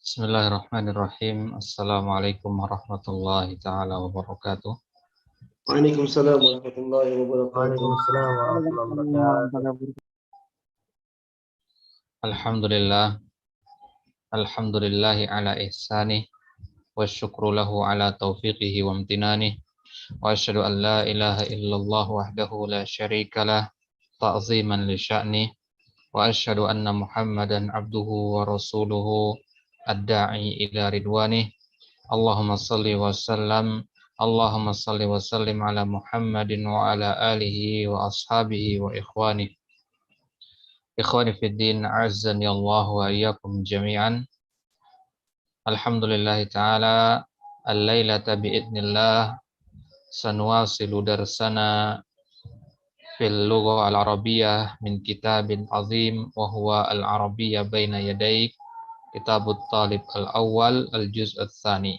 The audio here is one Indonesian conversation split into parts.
Bismillahirrahmanirrahim. Assalamualaikum warahmatullahi taala wabarakatuh. Waalaikumsalam warahmatullahi wabarakatuh. Waalaikumsalam warahmatullahi wabarakatuh. Alhamdulillah. Alhamdulillahi ala ihsanih. Wa syukru lahu ala taufiqihi wa amtinanih. Wa asyhadu an la ilaha illallah wahdahu la syarikalah. Ta'ziman li sya'nih. Wa asyhadu anna Muhammadan abduhu wa rasuluhu. Ad-da'i ila ridwanih. Allahumma salli wa sallim ala Muhammadin wa ala alihi wa ashabihi wa ikhwani. Ikhwani fid din, azzani Allah wa iyyakum jami'an. Alhamdulillah ta'ala, al-lailata bi'idnillah sanuwasilu darsana fil lughah al-arabiyyah min kitabin azim wa huwa al-arabiyyah baina yadaik, kitabut talib al-awwal al-juz' ats-tsani.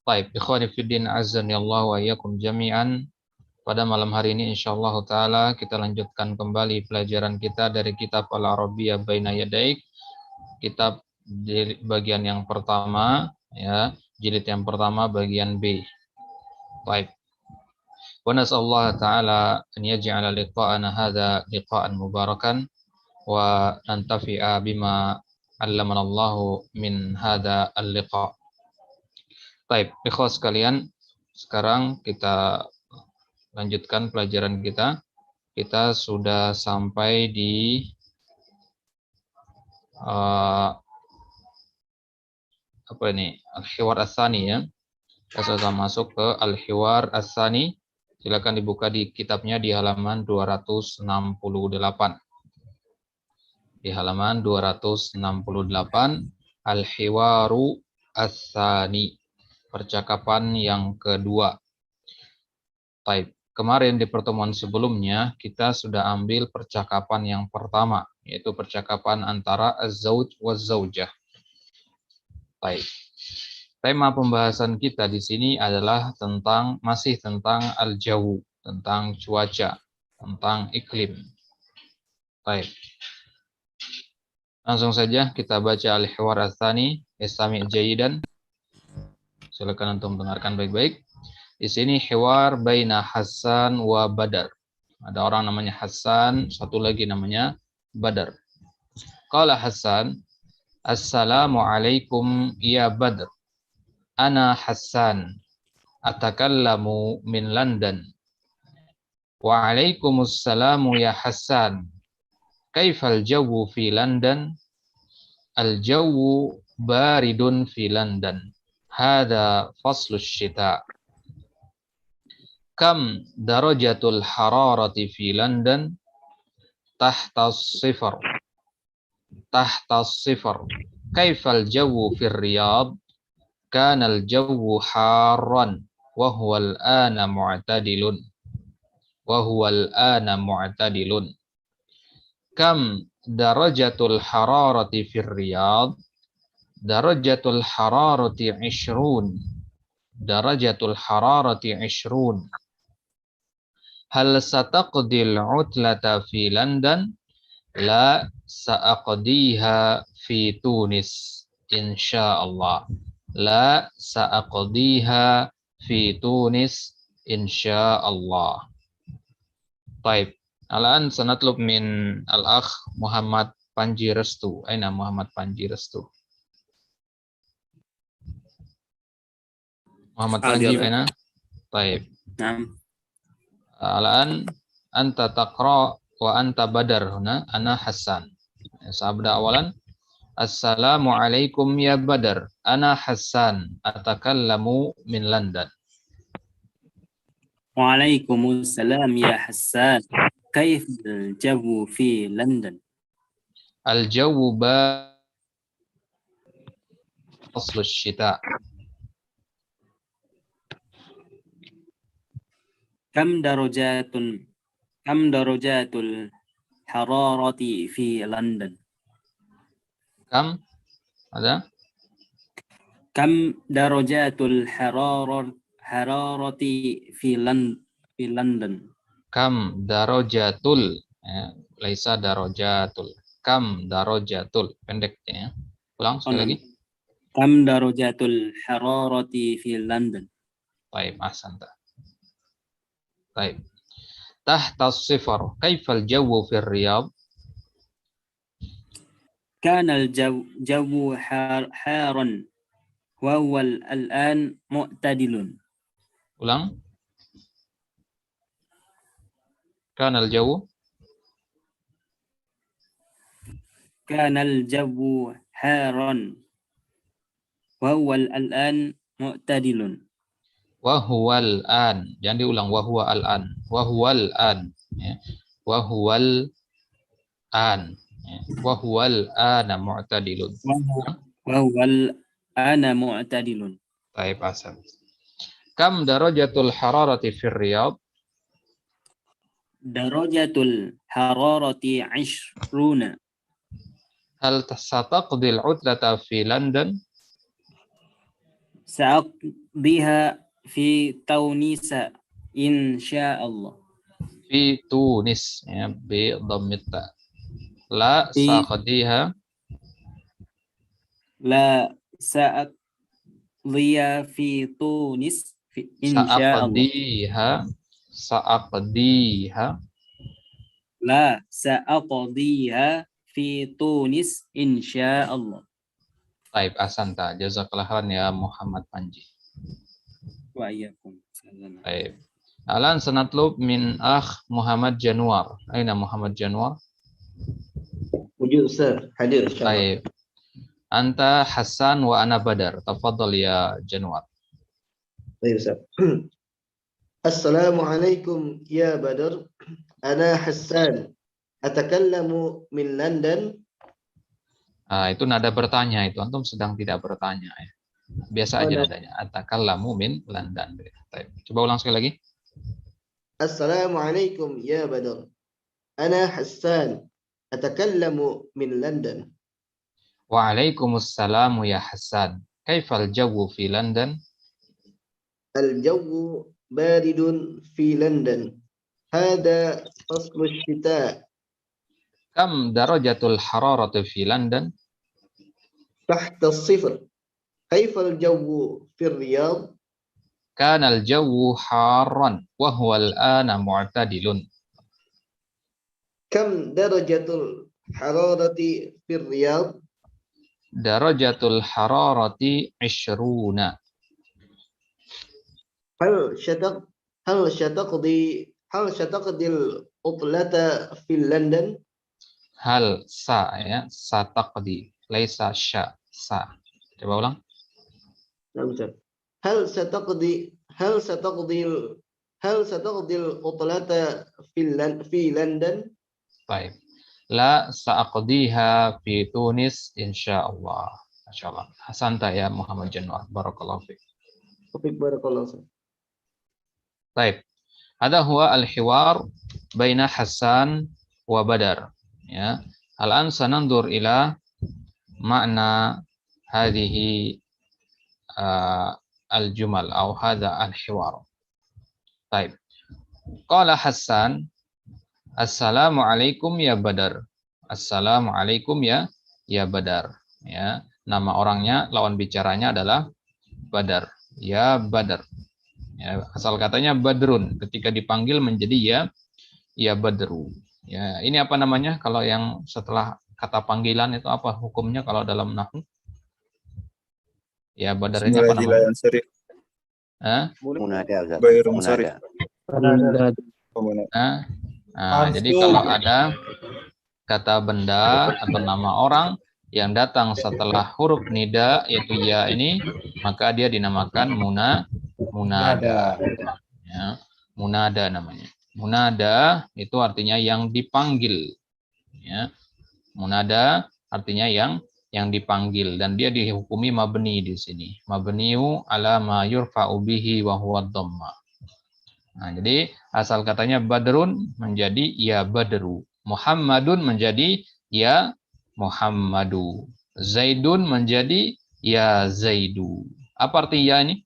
Baik, ikhwani fiddin azzani Allah wa iyyakum jami'an. Pada malam hari ini insyaallah taala kita lanjutkan kembali pelajaran kita dari kitab Al-Arabiyyah Baina Yadaik, kitab di bagian yang pertama, ya, jilid yang pertama bagian B. Baik. Wa nas'allahu taala an yaj'ala liqa'ana hadza liqa'an mubarakan wa nantafi'a bima 'allamana Allahu min hadza al-liqa'. Baik, ikhwas sekalian, sekarang kita lanjutkan pelajaran kita. Kita sudah sampai di Al-Hiwar Ats-Tsani, ya. Kita sudah masuk ke Al-Hiwar Ats-Tsani. Silakan dibuka di kitabnya di halaman 268. Di halaman 268 Al-Hiwaru Ats-Tsani. Percakapan yang kedua. Baik, kemarin di pertemuan sebelumnya kita sudah ambil percakapan yang pertama, yaitu percakapan antara az-zauj wa zaujah. Baik. Tema pembahasan kita di sini adalah masih tentang al-jawu, tentang cuaca, tentang iklim. Baik. Langsung saja kita baca Al-Hiwar Ats-Tsani, istami' jayidan. Silakan untuk mendengarkan baik-baik. Di sini hiwar baina Hasan wa Badar. Ada orang namanya Hasan, satu lagi namanya Badar. Qala Hasan, Assalamualaikum ya Badr. Ana Hasan, atakallamu min London. Wa'alaikumussalamu ya Hasan. Kaifal jawu fi London? Al-jawu baridun fi London. Hada faslus syita. Kam darajatul hararati fi London? Tahta as-sifar. Tahta as-sifar. Kaifal jawu fi Riyadh? Kana al-jawu harran wa huwa al-ana mu'tadilun. Wa huwa al-ana mu'tadilun. Kam darajatul hararati fi Riyadh? Darajatul hararati 20. Darajatul hararati 20. Hal sataqdil utlata fi London? La sa'aqdiha fi Tunis insyaallah. La sa'aqdiha fi Tunis insyaallah. Baik. Alaan sanatlub min al-akh Muhammad Panji Restu. Aina Muhammad Panji Restu? Muhammad Panji aina? Baik. Naam. Alaan anta taqra wa anta Badar huna, ana Hasan. Sabda awalan, Assalamualaikum ya Badar. Ana Hasan, atakallamu min London. Waalaikumsalam ya Hassan. Kaif al-jawu fi London? Al-jawu faslus syita. Kam darajatul hararati fi London? Kam? Ada? Kam darajatul hararati fi London? Kam darajatul, ya, laisa darajatul. Kam darajatul, pendek ya. Ulang sekali lagi. Kam darajatul hararati fi London? Baik, ahsanta. Baik. Tahta as-sifar, kaifal jawu fi Riyadh? Kana al-jawu haran wa huwa al-an mu'tadilun. Ulang. Kana al-jawu Kana al-jawu haran wa huwa al-an mu'tadilun. wa huwal an. Jangan diulang wa huwa al-an. Wa huwal an. Ya. Wa huwal an. Ya. Wa huwal ana mu'tadilun. Wa huwa al-ana mu'tadilun. Baik, ahsan. Kam darajatul hararati fi Riyadh? Darajatul hararati 20. Hal sataqdi al-'utlata fi London? Sa'aqdiha fi Taunisa insyaallah. Fi Tunis, ya, bi dhammit ta. La Fi- saqdiha La sa'aqdiha fi Tunis insyaallah. sa'aqdiha La sa'aqdiha fi Tunis insyaallah. Baik, ahsanta. Jazakallah khairan ya Muhammad Panji. Wa iyyakum. Baik. Alan sanatlub min akh Muhammad Januar. Aina Muhammad Januar? Wujud Ustaz, hadir insyaallah. Baik. Anta Hasan wa ana Badar. Tafadhal ya Januar. Baik Ustaz. Assalamualaikum ya Badr. Ana Hassan. Atakallamu min London. Itu nada bertanya itu. Antum sedang tidak bertanya ya. Biasa aja nadanya. Atakallamu min London. Baik. Coba ulang sekali lagi. Assalamualaikum ya Badr. Ana Hassan. Atakallamu min London. Waalaikumsalam ya Hasan. Kaifal jawu fi London? الجو بارد في لندن. هذا فصل الشتاء. Kam darajatul hararati fi London? تحت الصفر. كيف الجو في الرياض؟ كان الجو حارا وهو الآن معتدل. كم درجة الحرارة في الرياض؟ درجة الحرارة 20. هل ستقضي العطلة في لندن؟ Hal sa ya, sataqdi, laisa sya, sa. Coba ulang. هل ستقضي العطلة في لندن؟ Baik. La sa'aqdiha fi Tunis insyaallah. Masyaallah. Hasanta ya Muhammad Januar. Barakallahu fiik. بارك الله فيك. Baik. Ada huwa al-hiwar baina Hasan wa Badar. Ya. Al-an sanandur ila makna hadhihi al-jumal atau hadha al-hiwar. Baik. Qala Hasan, Assalamualaikum ya Badar. Assalamualaikum ya Badar. Ya, nama orangnya, lawan bicaranya adalah Badar. Ya Badar. Ya, asal katanya Badrun. Ketika dipanggil menjadi ya Badru. Ya, ini apa namanya? Kalau yang setelah kata panggilan itu apa hukumnya kalau dalam nahwu? Ya Badar ini apa namanya? Jadi kalau ada kata benda atau nama orang yang datang setelah huruf nida yaitu ya ini, maka dia dinamakan munada. Ya, munada namanya. Munada itu artinya yang dipanggil. Ya. Munada artinya yang dipanggil dan dia dihukumi mabni di sini. Mabniu ala ma yurfa'u bihi wa huwa dhamma. Nah, jadi asal katanya Badrun menjadi ya Badru. Muhammadun menjadi ya Muhammadu. Zaidun menjadi ya Zaidu. Apa arti ya ini?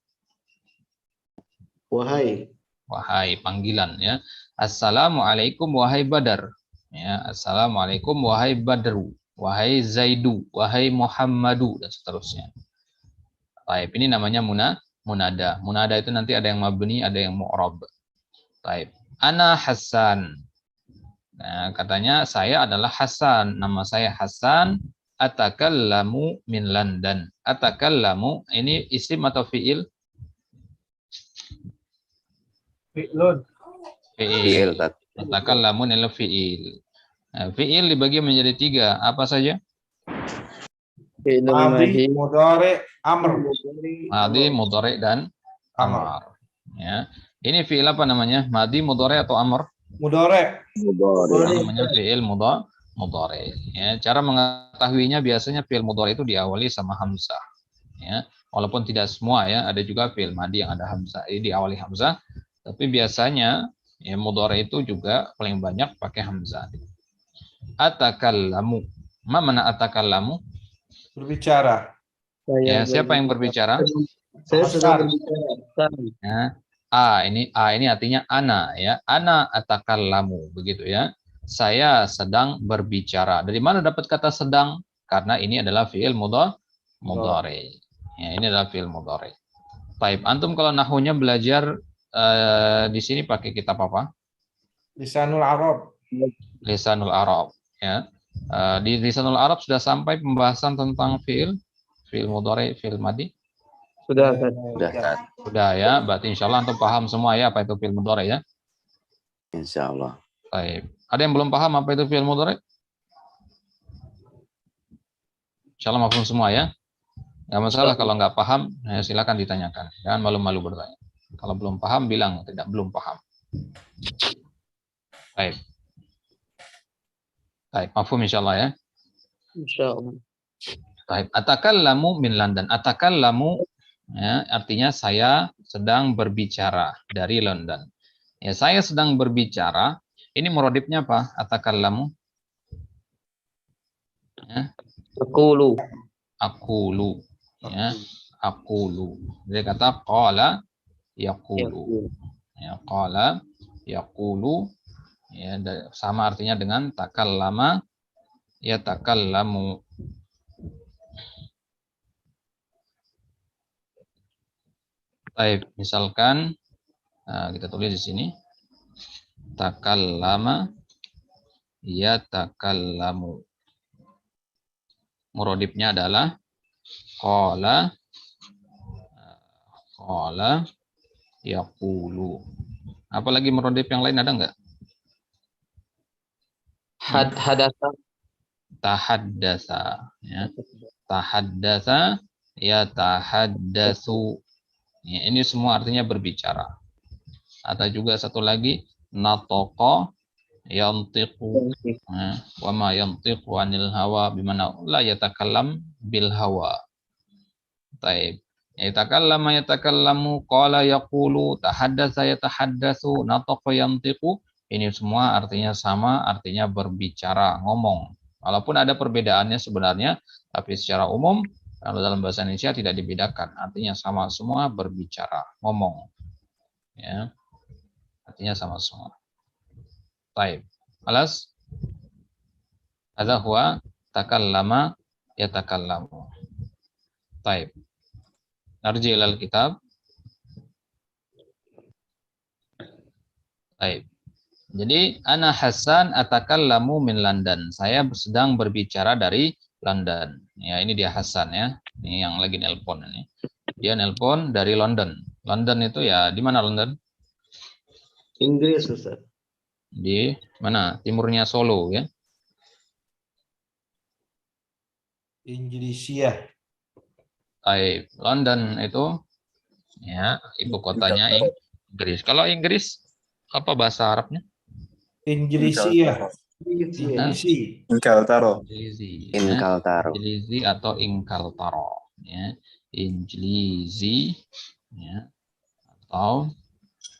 Wahai. Wahai, panggilan ya. Assalamualaikum wahai Badar. Ya, assalamualaikum wahai Badru. wahai Zaidu, wahai Muhammadu, dan seterusnya. Taib, ini namanya munada. Munada itu nanti ada yang mabni, ada yang mu'rab. Taib. Ana Hasan. Nah, katanya saya adalah Hasan. Nama saya Hasan. Atakallamu min London. Atakallamu ini isim atau fiil? Fi'lun. Fiil. Atakallamu adalah fiil. Nah, fiil dibagi menjadi 3. Apa saja? Madi, mudhari, amr. Madi, mudhari, dan amar. Ya. Ini fiil apa namanya? Madi, mudhari, atau amr? Mudhari. Namanya fiil mudhari. Ya, cara mengetahuinya biasanya fiil mudhari itu diawali sama hamzah. Ya, walaupun tidak semua ya, ada juga fiil madi yang ada hamzah. Ini diawali hamzah, tapi biasanya ya mudhari itu juga paling banyak pakai hamzah. Atakallamu. Ma mana atakallamu? Berbicara. Ya, siapa yang berbicara? Saya sedang berbicara. Ya. Ini artinya ana ya. Ana atakallamu begitu ya. Saya sedang berbicara. Dari mana dapat kata sedang? Karena ini adalah fiil mudhari. Ya, ini adalah fiil mudhari. Baik, antum kalau nahwunya belajar di sini pakai kitab apa? Lisanul Arab. Lisanul Arab ya. Di Lisanul Arab sudah sampai pembahasan tentang fiil mudhari, fiil madi. Sudah. Sudah ya, berarti insya Allah antum paham semua ya apa itu fi'il mudhari ya. Insya Allah. Baik. Ada yang belum paham apa itu fi'il mudhari? Insya Allah paham semua ya. Nggak masalah kalau nggak paham, ya silakan ditanyakan. Jangan malu-malu bertanya. Kalau belum paham bilang belum paham. Baik. Baik, mafhum insya Allah ya. Insya Allah. Baik. Atakallamu min London. Atakallamu ya, artinya saya sedang berbicara dari London. Ya, saya sedang berbicara. Ini muradifnya apa? Atakallamu. Ya. Aqulu. Aqulu. Ya, aqulu. Dia kata qala yaqulu. Ya, qala yaqulu. Ya, sama artinya dengan takallama ya takallamu. Baik, misalkan kita tulis di sini takallama ya takallamu. Muradifnya adalah qala yaqulu. Apalagi muradif yang lain ada enggak? Hadasa. Tahaddasa ya. Tahaddasa ya tahaddasu. Ya, ini semua artinya berbicara. Ada juga satu lagi nataqa yantiqu. Ya, wa ma yantiqu anil hawa bimana la yatakallam bil hawa. Taib. Yatakallamu qala yaqulu tahaddatsa yatahaddatsu nataqa yantiqu. Ini semua artinya sama, artinya berbicara, ngomong. Walaupun ada perbedaannya sebenarnya, tapi secara umum kalau dalam bahasa Indonesia tidak dibedakan, artinya sama semua, berbicara, ngomong. Ya. Artinya sama semua. Baik. Alas? Hadza huwa takallama yatakallamu. Baik. Narji ilal kitab. Baik. Jadi ana Hasan atakallamu min London. Saya sedang berbicara dari London. Ya, ini dia Hasan ya. Ini yang lagi nelpon ini. Dia nelpon dari London. London itu ya di mana London? Inggris, Ustaz. Di mana? Timurnya Solo ya. Inggrisiyah. Baik, London itu ya ibu kotanya Inggris. Kalau Inggris apa bahasa Arabnya? Inggrisiyah. Inggris. Inkaltaro. Injilizi. Inkaltaro. Injilizi atau Inkaltaro. Ya. Injilizi ya. Atau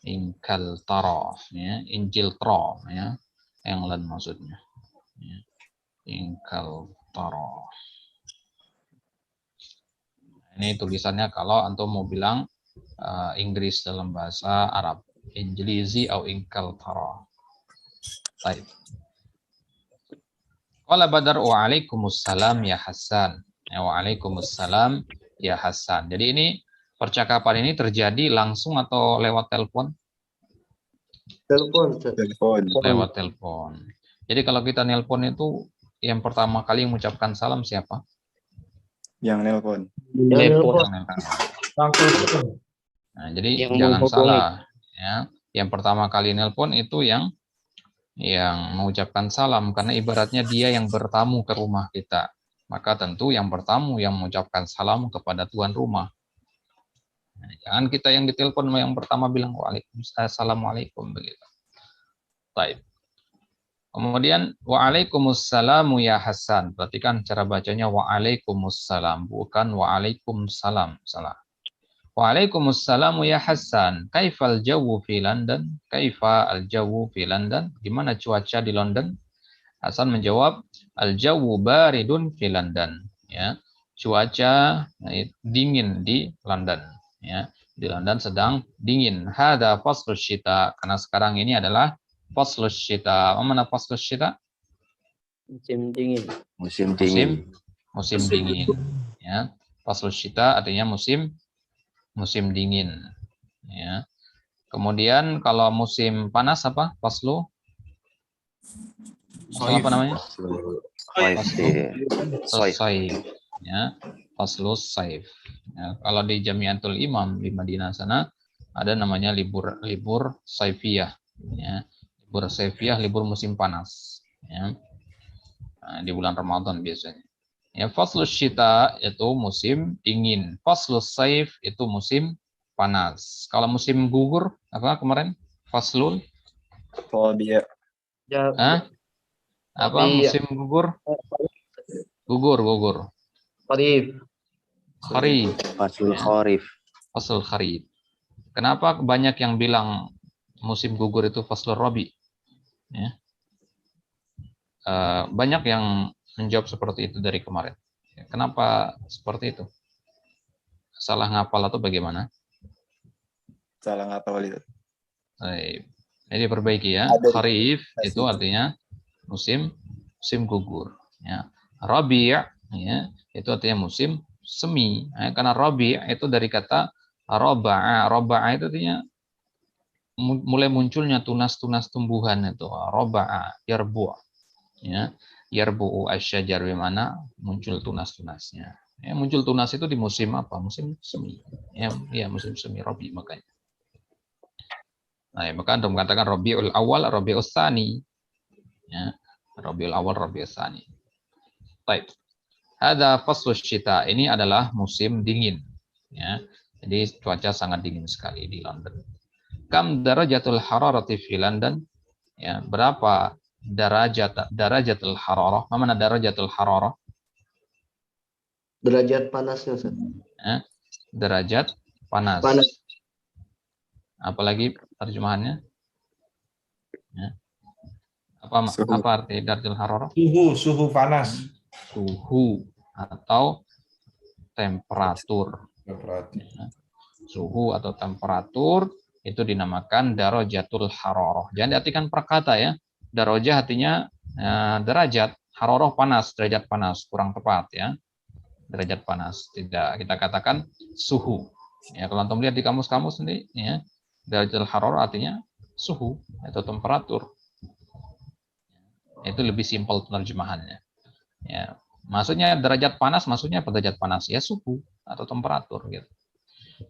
Inkaltaro. Ya. Injiltro. Ya. England maksudnya. Ya. Inkaltaro. Ini tulisannya kalau antum mau bilang Inggris dalam bahasa Arab. Injilizi atau Inkaltaro. Baik. Qala Badar waalaikumsalam ya Hasan. Ya, waalaikumsalam ya Hasan. Jadi ini percakapan ini terjadi langsung atau lewat telepon? Telepon, Ustaz. Telepon. Lewat telepon. Jadi kalau kita nelpon itu yang pertama kali mengucapkan salam siapa? Yang nelpon. Telepon. Yang nelpon. Langsung. Nah, jadi Yang jangan menghubungi. salah ya. Yang pertama kali nelpon itu yang mengucapkan salam karena ibaratnya dia yang bertamu ke rumah kita. Maka tentu yang bertamu yang mengucapkan salam kepada tuan rumah. Nah, jangan kita yang ditelepon yang pertama bilang waalaikumsalam, assalamualaikum begitu. Baik. Kemudian waalaikumsalam ya Hasan. Perhatikan cara bacanya waalaikumsalam bukan waalaikumsalam. Salah. Waalaikumsalam ya Hasan. Kaifal jawu fi London? Kaifa al jawu fi London? Gimana cuaca di London? Hasan menjawab, al jawu baridun fi London. Ya, cuaca dingin di London. Ya, di London sedang dingin. Hada faslus syita. Karena sekarang ini adalah faslus syita. Mana faslus syita? Musim dingin. Musim dingin. Musim dingin. Ya, faslus syita artinya musim dingin. Ya. Kemudian kalau musim panas apa? Faslu? Faslu apa namanya? Saif. Ya. Faslu saif. Ya. Kalau di Jamiatul Imam di Madinah sana ada namanya libur saifiyah. Ya. Libur saifiyah, libur musim panas. Ya. Nah, di bulan Ramadan biasanya. Ya, faslus syita itu musim dingin. Faslus saif itu musim panas. Kalau musim gugur apa kemarin? Faslul? Fobia. Hah? Apa musim gugur? Gugur. Kharif. Kharif. Faslul kharif. Faslul kharif. Kenapa banyak yang bilang musim gugur itu faslul rabi? Ya. Banyak yang menjawab seperti itu dari kemarin. Kenapa seperti itu? Salah ngapal atau bagaimana? Salah ngapal itu. Jadi perbaiki ya. Kharif itu artinya musim gugur. Ya. Rabi' ya, itu artinya musim semi. Ya, karena rabi' itu dari kata roba'a. Roba'a itu artinya mulai munculnya tunas-tunas tumbuhan itu. Roba'a, yarbu'. Ya. Yarbu'u asyajar bimana muncul tunas-tunasnya. Ya, muncul tunas itu di musim apa? Musim semi. Ya musim semi Rabi makanya. Nah, maka Anda mengatakan Rabiul Awal, Rabiul Tsani. Ya, Rabiul Awal, Rabiul Tsani. Baik. Ada faslus syita. Ini adalah musim dingin. Ya. Jadi cuaca sangat dingin sekali di London. Kam darajatul hararati fi London? Ya, berapa darajatul hararah? Mana darajatul hararah? Derajat panasnya, Ustaz. Ya, derajat panas. Apalagi terjemahannya? Ya. Apa arti darajatul hararah? Suhu panas. Suhu atau temperatur. Ya. Suhu atau temperatur itu dinamakan darajatul hararah. Jangan diartikan perkata ya. Darajah artinya derajat, hararah panas, derajat panas, kurang tepat ya. Derajat panas. Tidak, kita katakan suhu. Ya, kalau antum lihat di kamus-kamus ini ya, darajatul hararah artinya suhu atau temperatur. Itu lebih simpel penerjemahannya. Ya, maksudnya derajat panas, maksudnya derajat panas ya suhu atau temperatur gitu.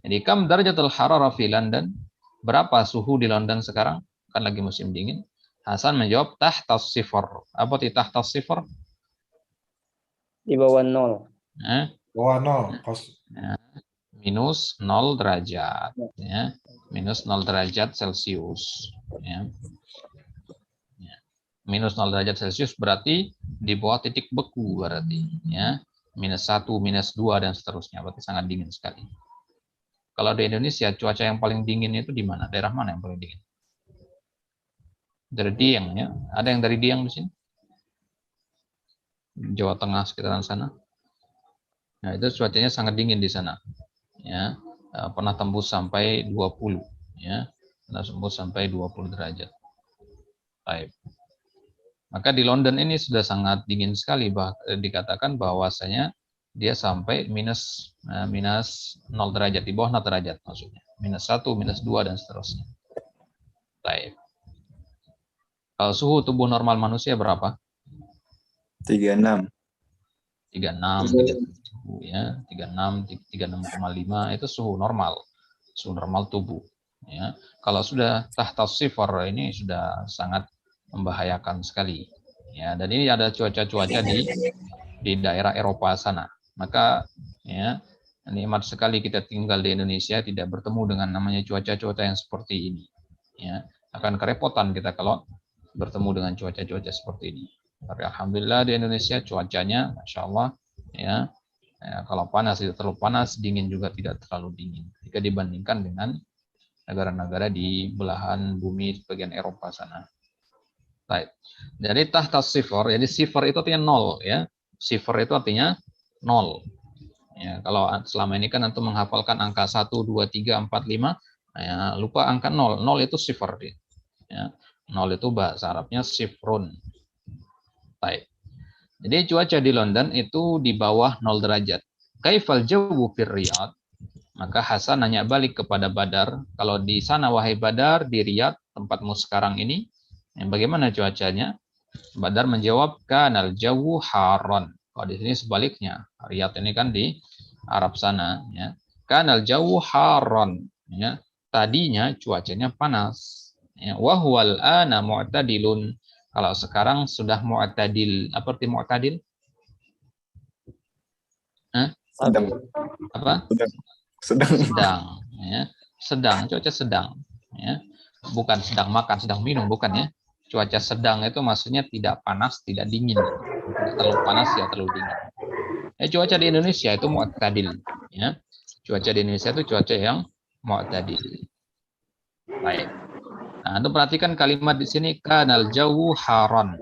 Jadi kam darajatul hararah fi London? Berapa suhu di London sekarang? Kan lagi musim dingin. Hasan menjawab tahtas sifar. Apa itu tahtas sifar? Di bawah 0. Bawah 0. Minus 0 derajat. Ya. Minus 0 derajat Celcius. Ya. Minus 0 derajat Celcius berarti di bawah titik beku berarti. Ya. Minus 1, minus 2, dan seterusnya. Berarti sangat dingin sekali. Kalau di Indonesia, cuaca yang paling dingin itu di mana? Daerah mana yang paling dingin? Dari Dieng, ya. Ada yang dari Dieng di sini? Jawa Tengah, sekitaran sana. Nah, itu cuacanya sangat dingin di sana. Ya. Pernah tembus sampai 20. Ya. Pernah tembus sampai 20 derajat. Baik. Maka di London ini sudah sangat dingin sekali, dikatakan bahwasanya dia sampai minus 0 derajat, di bawah 0 derajat maksudnya. -1, -2 dan seterusnya. Baik. Kalau suhu tubuh normal manusia berapa? 36. 36, 37 ya, 36, 36,5 itu suhu normal tubuh. Ya, kalau sudah tahta sifar ini sudah sangat membahayakan sekali. Ya, dan ini ada cuaca-cuaca di daerah Eropa sana. Maka ya nikmat sekali kita tinggal di Indonesia, tidak bertemu dengan namanya cuaca-cuaca yang seperti ini. Ya, akan kerepotan kita kalau bertemu dengan cuaca-cuaca seperti ini. Tapi alhamdulillah di Indonesia cuacanya masya Allah ya, kalau panas tidak terlalu panas, dingin juga tidak terlalu dingin jika dibandingkan dengan negara-negara di belahan bumi bagian Eropa sana. Baik. Jadi tahta sifar, jadi sifar itu artinya 0 ya. Sifar itu artinya 0. Ya, kalau selama ini kan antum menghafalkan angka 1, 2, 3, 4, 5, ya, lupa angka 0. 0 itu sifar dia. Ya. 0 itu bahasa Arabnya sifrun. Baik. Jadi cuaca di London itu di bawah 0 derajat. Kaifal jawu fir Riyadh? Maka Hasan nanya balik kepada Badar, kalau di sana wahai Badar, di Riyadh, tempatmu sekarang ini, bagaimana cuacanya? Badar menjawab, kanal jawu haron. Kalau di sini sebaliknya, Riyadh ini kan di Arab sana, ya. Kanal jawu haron, ya. Tadinya cuacanya panas. Ya. Wahwal ana mu'tadilun. Kalau sekarang sudah mu'tadil. Apa arti mu'tadil? Sedang. Apa? Sedang, ya. Sedang, cuaca sedang, ya. Bukan sedang makan, sedang minum, bukan ya. Cuaca sedang itu maksudnya tidak panas, tidak dingin. Tidak terlalu panas, tidak terlalu dingin. Cuaca di Indonesia itu mu'tadil, ya. Cuaca di Indonesia itu cuaca yang mu'tadil. Baik. Nah, untuk perhatikan kalimat di sini kanal jawu haron.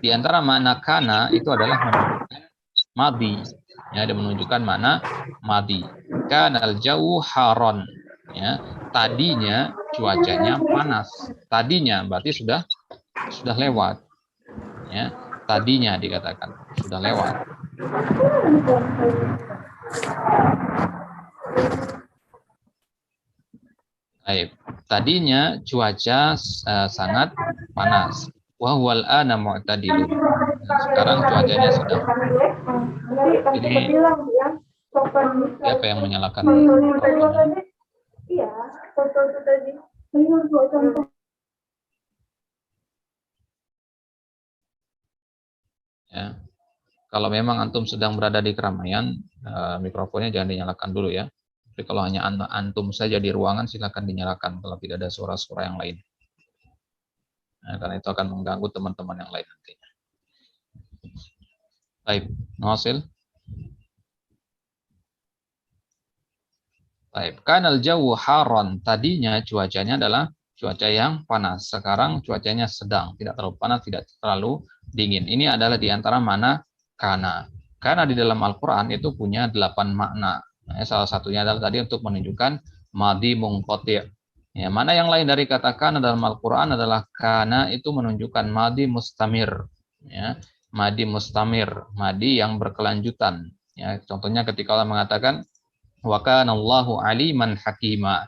Di antara makna kana itu adalah menunjukkan madi. Ya, ada menunjukkan makna madi. Kanal jawu haron. Ya, tadinya cuacanya panas. Tadinya berarti sudah lewat. Ya, tadinya dikatakan sudah lewat. Baik. Tadinya cuaca sangat panas. Wahwal ana mu'tadilun. Sekarang cuacanya sedang. Ini siapa yang menyalakan mikrofonnya? Iya, foto itu tadi. Ya. Kalau memang antum sedang berada di keramaian, mikrofonnya jangan dinyalakan dulu ya. Tapi kalau hanya antum saja di ruangan, silakan dinyalakan kalau tidak ada suara-suara yang lain. Nah, karena itu akan mengganggu teman-teman yang lain nantinya. Baik, Nawasil. Baik, kanal jawu haron. Tadinya cuacanya adalah cuaca yang panas. Sekarang cuacanya sedang, tidak terlalu panas, tidak terlalu dingin. Ini adalah di antara mana kana. Karena di dalam Al-Quran itu punya 8 makna. Nah, salah satunya adalah tadi untuk menunjukkan madi munqati'. Ya, mana yang lain dari kata kana dalam Al-Quran adalah kana itu menunjukkan madi mustamir. Ya, madi mustamir, madi yang berkelanjutan. Ya, contohnya ketika Allah mengatakan wa kana Allahu aliman hakima.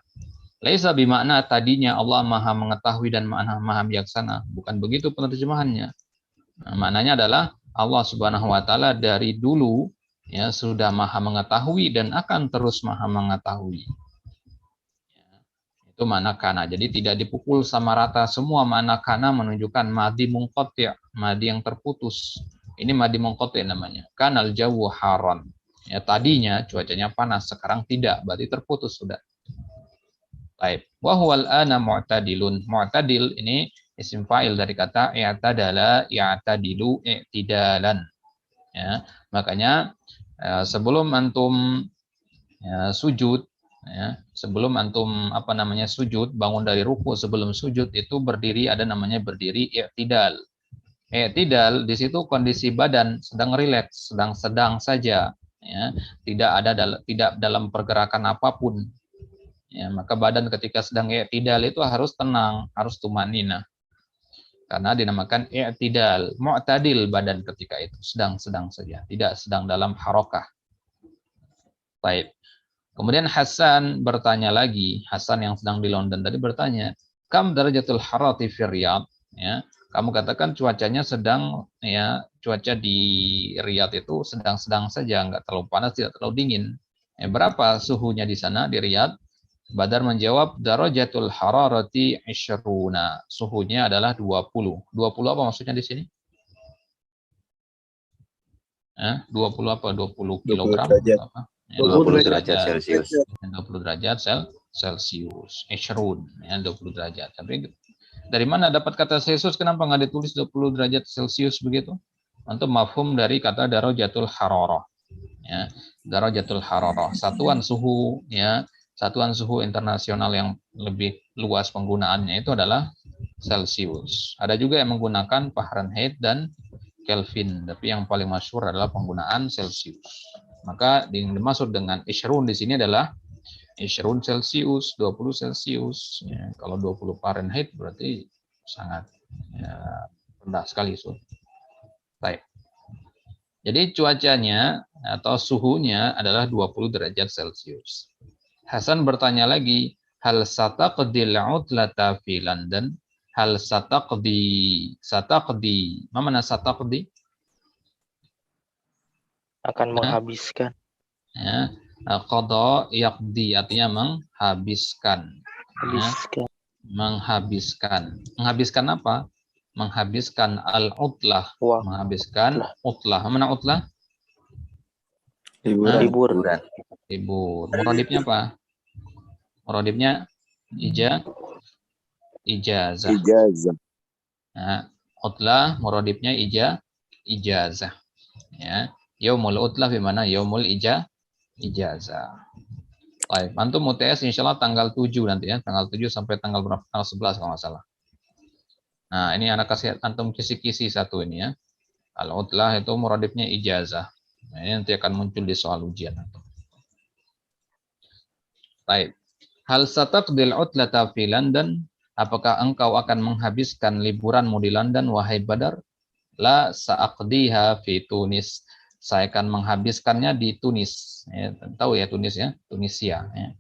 Laisa bimakna tadinya Allah maha mengetahui dan maha bijaksana. Bukan begitu penerjemahannya. Nah, maknanya adalah Allah Subhanahu wa taala dari dulu ya sudah maha mengetahui dan akan terus maha mengetahui. Itu makna kana. Jadi tidak dipukul sama rata semua. Makna kana menunjukkan madi munqati', madi yang terputus. Ini madi munqati' namanya. Kanal jawu haron. Ya, tadinya cuacanya panas, sekarang tidak, berarti terputus sudah. Baik. Wa huwal ana mu'tadilun. Mu'tadil ini isim fa'il dari kata i'tadala, i'tadilu, i'tidalan. Ya, makanya sebelum antum sujud, ya, sebelum antum sujud, bangun dari ruku, sebelum sujud itu berdiri, ada namanya berdiri i'tidal. I'tidal di situ kondisi badan sedang rileks, sedang saja, ya, tidak dalam pergerakan apapun. Ya, maka badan ketika sedang i'tidal itu harus tenang, harus tumanina. Karena dinamakan i'tidal, mu'tadil badan ketika itu, sedang-sedang saja, tidak sedang dalam harokah. Baik. Kemudian Hasan bertanya lagi, Hasan yang sedang di London tadi bertanya, kam darajatul harati fi Riyadh? Ya, kamu katakan cuacanya sedang, ya, cuaca di Riyadh itu sedang-sedang saja, nggak terlalu panas, tidak terlalu dingin. Ya, berapa suhunya di sana di Riyadh? Badar menjawab, darajatul hararati 20. Suhunya adalah 20. 20 apa maksudnya di sini? 20 apa? 20 20 kilogram? derajat. Apa? 20 derajat Celcius. 20 derajat Celcius. 20, ya, 20 derajat. Tapi dari mana dapat kata Celsius? Kenapa nggak ditulis 20 derajat Celcius begitu? Untuk mafhum dari kata darajatul hararah. Ya, darajatul hararah, satuan suhu, ya, satuan suhu internasional yang lebih luas penggunaannya itu adalah Celsius. Ada juga yang menggunakan Fahrenheit dan Kelvin, tapi yang paling masyhur adalah penggunaan Celsius. Maka dimaksud dengan isyrun di sini adalah isyrun Celsius, 20 Celsius. Ya, kalau 20 Fahrenheit berarti sangat, ya, rendah sekali suhu. Baik. Jadi cuacanya atau suhunya adalah 20 derajat Celcius. Hasan bertanya lagi, hal sataqdil utlata fi London? Hal sataqdi, mana sataqdi? Akan menghabiskan. Ya, qada yaqdi artinya menghabiskan. Ya, menghabiskan. Menghabiskan apa? Menghabiskan al-utlah. Menghabiskan utlah. Mana utlah? Liburan. Libur. Muradifnya apa? Muradifnya ijazah. Nah, utlah muradifnya ijazah. Ya. Yaumul utlah bimana yaumul ijazah. Baik, antum UTS insyaallah tanggal 7 nanti ya, tanggal 7 sampai tanggal berapa? Tanggal 11 kalau nggak salah. Nah, ini anak kasih antum kisi-kisi satu ini ya. Al-utlah itu muradifnya ijazah. Nah, ini nanti akan muncul di soal ujian. Baik. Hal sataqdil utlata fi London? Apakah engkau akan menghabiskan liburanmu di London, wahai Badar? La sa'aqdiha fi Tunis. Saya akan menghabiskannya di Tunis. Ya, tahu ya Tunis ya, Tunisia. Ya.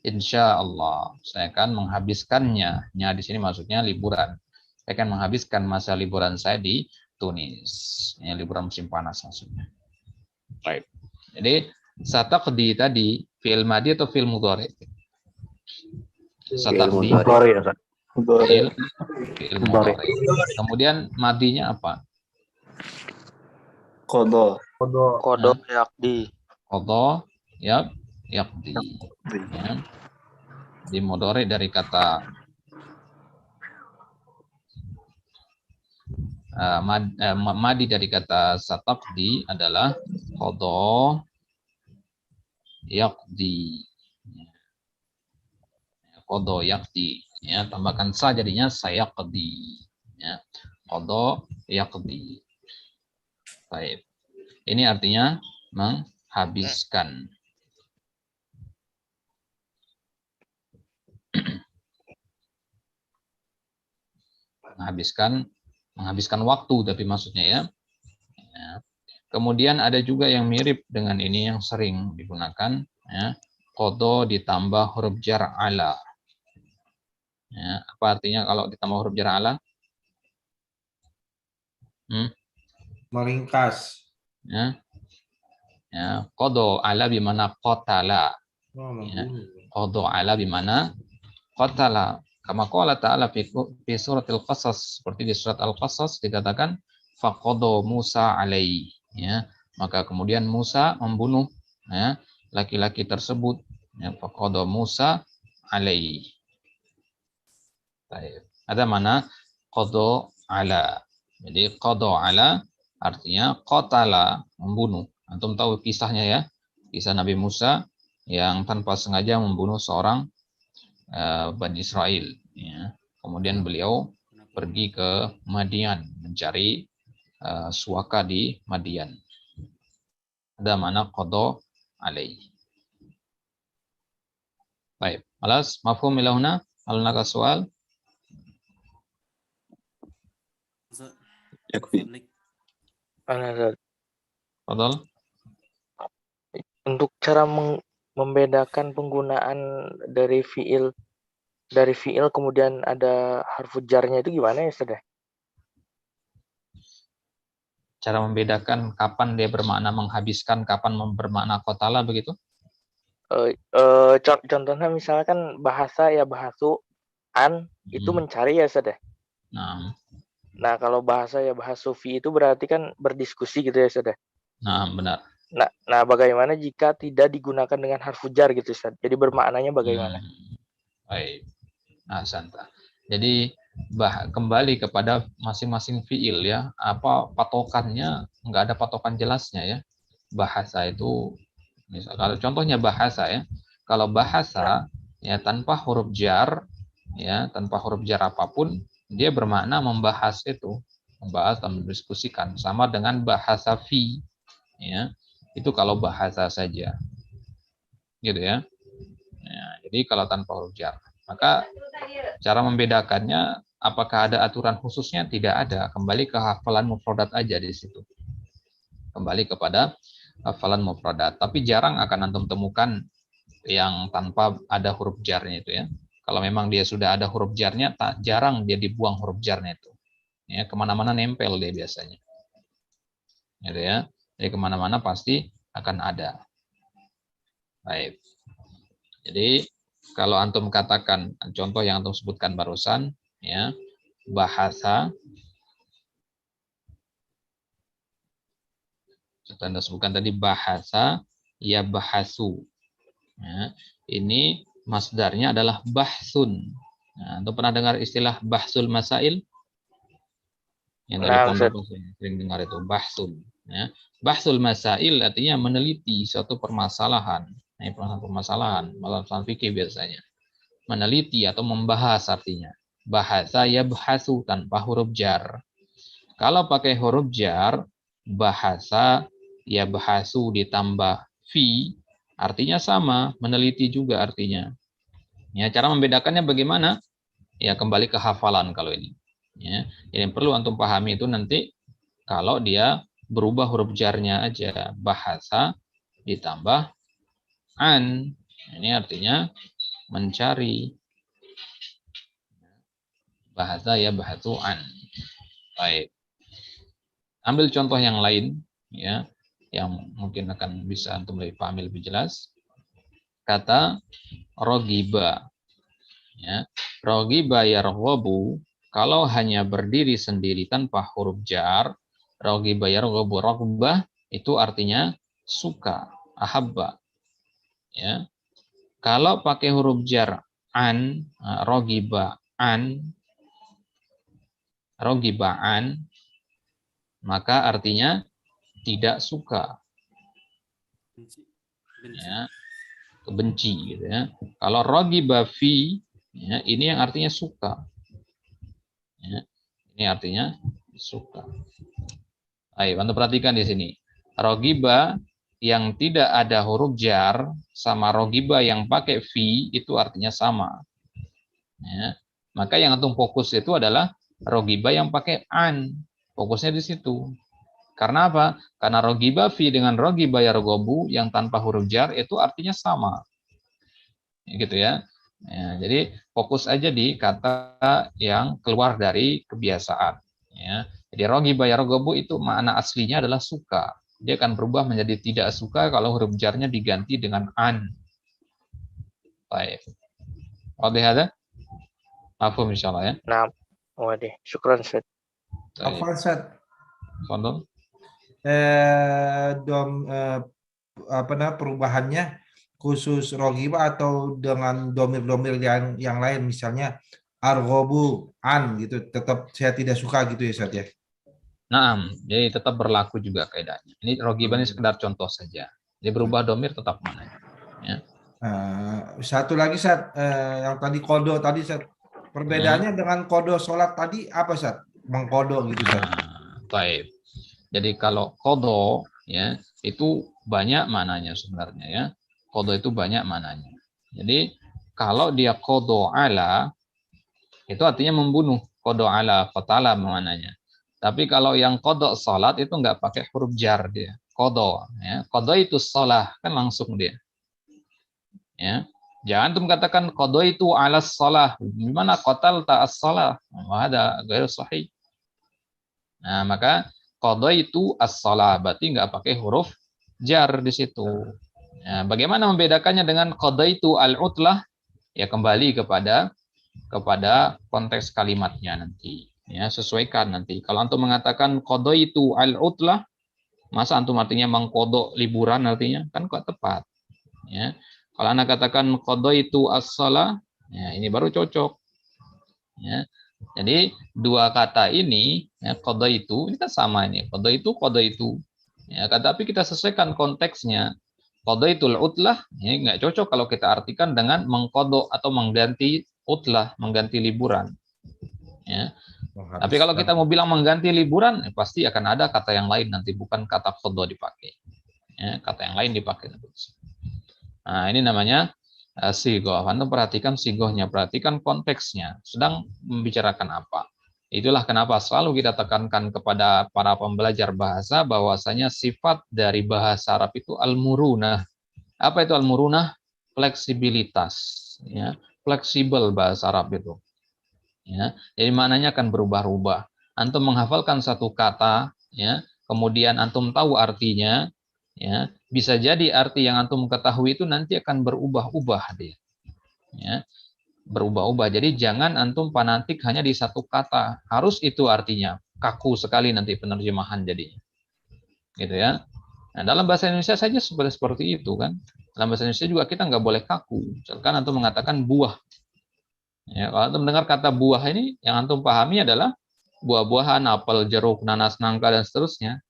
Insya Allah saya akan menghabiskannya. Ya, di sini maksudnya liburan. Saya akan menghabiskan masa liburan saya di Tunis. Ya, liburan musim panas maksudnya. Baik. Jadi sataqdi tadi fi'il madhi atau fi'il mudhari? Sataqdi fi'il mudhari. Kemudian madinya apa? Qada yakdi. Qada yakdi. Ya. Di mudhari dari kata madi dari kata sataqdi adalah qada yaqdi. Qada yaqdi. Ya, tambahkan sa jadinya sayaqdi. Ya. Qada yaqdi. Baik. Ini artinya menghabiskan. menghabiskan waktu tapi maksudnya ya. Ya. Kemudian ada juga yang mirip dengan ini yang sering digunakan ya. Qada ditambah huruf jar ala. Ya, apa artinya kalau ditambah huruf jar ala? Meringkas. Ya. Ya, qada ala bimana qatala. Ya. Qada ala bimana qatala. Kama qala ta'ala fi suratil Qasas, seperti di surat Al-Qasas dikatakan faqada Musa alaihi, ya. Maka kemudian Musa membunuh ya laki-laki tersebut, ya, faqada Musa alaihi. Baik. Ada mana qada ala. Jadi qada ala artinya qatala, membunuh. Antum tahu kisahnya ya, kisah Nabi Musa yang tanpa sengaja membunuh seorang Bani Israel. Ya. Kemudian beliau pergi ke Madian mencari suaka di Madian. Ada mana qada alaihi. Baik, alas mafhum ila huna? Hal naka soal? Yakfi. Fadal. Untuk cara membedakan penggunaan dari fiil kemudian ada harfu jarnya itu gimana ya, Ustaz? Cara membedakan kapan dia bermakna menghabiskan, kapan bermakna qatala begitu? Contohnya misalkan bahasa ya bahasu an itu mencari ya, Ustaz. Nah, kalau bahasa ya bahasu fi itu berarti kan berdiskusi gitu ya, Ustaz. Nah, benar. Nah, bagaimana jika tidak digunakan dengan harfu jar gitu, Ustaz? Jadi bermaknanya bagaimana? Baik. Nah, Santa. Jadi kembali kepada masing-masing fiil ya. Apa patokannya? Nggak ada patokan jelasnya ya. Bahasa itu, misal kalau contohnya bahasa ya. Kalau bahasa ya tanpa huruf jar ya, tanpa huruf jar apapun, dia bermakna membahas itu, membahas dan mendiskusikan, sama dengan bahasa fi ya. Itu kalau bahasa saja. Gitu ya. Ya, jadi kalau tanpa huruf jar. Maka cara membedakannya, apakah ada aturan khususnya? Tidak ada. Kembali ke hafalan mufradat aja di situ. Kembali kepada hafalan mufradat. Tapi jarang akan antum temukan yang tanpa ada huruf jarnya itu ya. Kalau memang dia sudah ada huruf jarnya, jarang dia dibuang huruf jarnya itu. Ya, kemana-mana nempel dia biasanya. Gitu ya. Jadi kemana-mana pasti akan ada. Baik. Jadi kalau antum katakan contoh yang antum sebutkan barusan, ya bahasa, Anda sebutkan tadi bahasa, ya bahasu. Ya, ini masdarnya adalah bahsun. Nah, antum pernah dengar istilah bahsul masail? Yang dari pondok sering dengar itu bahsun. Ya. Bahsul masail artinya meneliti suatu permasalahan. Ini permasalahan dalam fikih biasanya. Meneliti atau membahas artinya. Bahasa ya bahasu tanpa huruf jar. Kalau pakai huruf jar, bahasa ya bahasu ditambah fi, artinya sama, meneliti juga artinya. Ya, cara membedakannya bagaimana? Ya kembali ke hafalan kalau ini. Ya, yang perlu antum pahami itu nanti kalau dia berubah huruf jarnya aja, bahasa ditambah an, ini artinya mencari. Bahasa ya bahasu an. Baik. Ambil contoh yang lain ya, yang mungkin akan bisa antum lebih pahami lebih jelas. Kata rogiba. Ya, rogiba yarghabu, kalau hanya berdiri sendiri tanpa huruf jar, rogiba yarghabu, rogbah itu artinya suka, ahabba. Ya. Kalau pakai huruf jar an, rogiba an, maka artinya tidak suka. Ya, benci gitu ya. Kalau rogiba fi, ya, ini yang artinya suka. Ya, ini artinya suka. Ayo, Anda perhatikan di sini. Rogiba yang tidak ada huruf jar sama rogiba yang pakai fi itu artinya sama. Ya, maka yang antum fokus itu adalah rogiba yang pakai an. Fokusnya di situ. Karena apa? Karena rogiba fi dengan rogiba yarghabu yang tanpa huruf jar itu artinya sama. Gitu ya. Ya, jadi fokus aja di kata yang keluar dari kebiasaan. Ya. Jadi rogiba yarghabu itu makna aslinya adalah suka. Dia akan berubah menjadi tidak suka kalau huruf jarnya diganti dengan an. Baik. Wadih ada? Mafhum insyaallah ya. Nah, wadih. Syukran, Ustaz. Apa Ustaz? Fadhol. Perubahannya khusus rogiba atau dengan domir-domir yang lain, misalnya argobu an gitu, tetap saya tidak suka gitu ya Ustaz ya. Nah, jadi tetap berlaku juga kaidahnya. Ini rogiba ini sekedar contoh saja. Jadi berubah domir tetap mana? Ya. Satu lagi Ustaz, yang tadi kodo tadi Ustaz. Perbedaannya dengan kodo sholat tadi apa Ustaz? Mengkodo gitu Ustaz. Baik. Jadi kalau kodo ya itu banyak mananya sebenarnya ya. Kodo itu banyak mananya. Jadi kalau dia kodo ala itu artinya membunuh. Kodo ala qatala mananya. Tapi kalau yang kodok salat itu nggak pakai huruf jar dia. Kodok. Ya. Kodok itu salah. Kan langsung dia. Ya. Jangan tuh katakan kodok itu alas salah. Gimana kotal ta'as salah. Ada gaya sahih. Nah, maka kodok itu as-salah. Berarti nggak pakai huruf jar di situ. Ya, bagaimana membedakannya dengan kodok itu al-utlah? Ya kembali kepada konteks kalimatnya nanti. Ya, sesuaikan nanti. Kalau antum mengatakan kodok itu al-utlah, masa antum artinya mengkodok liburan artinya? Kan kok tepat. Ya. Kalau anda katakan kodok itu as-salah, ya ini baru cocok. Ya. Jadi dua kata ini, ya, kodok itu, ini kan sama ini. Kodok itu. Ya, tapi kita sesuaikan konteksnya. Kodok itu utlah, ini nggak cocok kalau kita artikan dengan mengkodok atau mengganti utlah, mengganti liburan. Ya. Tapi kalau kita mau bilang mengganti liburan, pasti akan ada kata yang lain nanti, bukan kata kodok dipakai. Ya, kata yang lain dipakai. Nah, ini namanya sigoh. Anda perhatikan sigohnya, perhatikan konteksnya. Sedang membicarakan apa. Itulah kenapa selalu kita tekankan kepada para pembelajar bahasa bahwasanya sifat dari bahasa Arab itu al-murunah. Apa itu al-murunah? Fleksibilitas. Ya. Fleksibel bahasa Arab itu. Ya. Jadi maknanya akan berubah-ubah. Antum menghafalkan satu kata, ya, kemudian antum tahu artinya, ya, bisa jadi arti yang antum ketahui itu nanti akan berubah-ubah dia. Ya. Berubah-ubah. Jadi jangan antum fanatik hanya di satu kata. Harus itu artinya. Kaku sekali nanti penerjemahan jadinya. Gitu ya. Nah, dalam bahasa Indonesia saja seperti itu kan. Dalam bahasa Indonesia juga kita nggak boleh kaku. Misalkan antum mengatakan buah. Ya, kalau antum dengar kata buah ini, yang antum pahami adalah buah-buahan, apel, jeruk, nanas, nangka, dan seterusnya.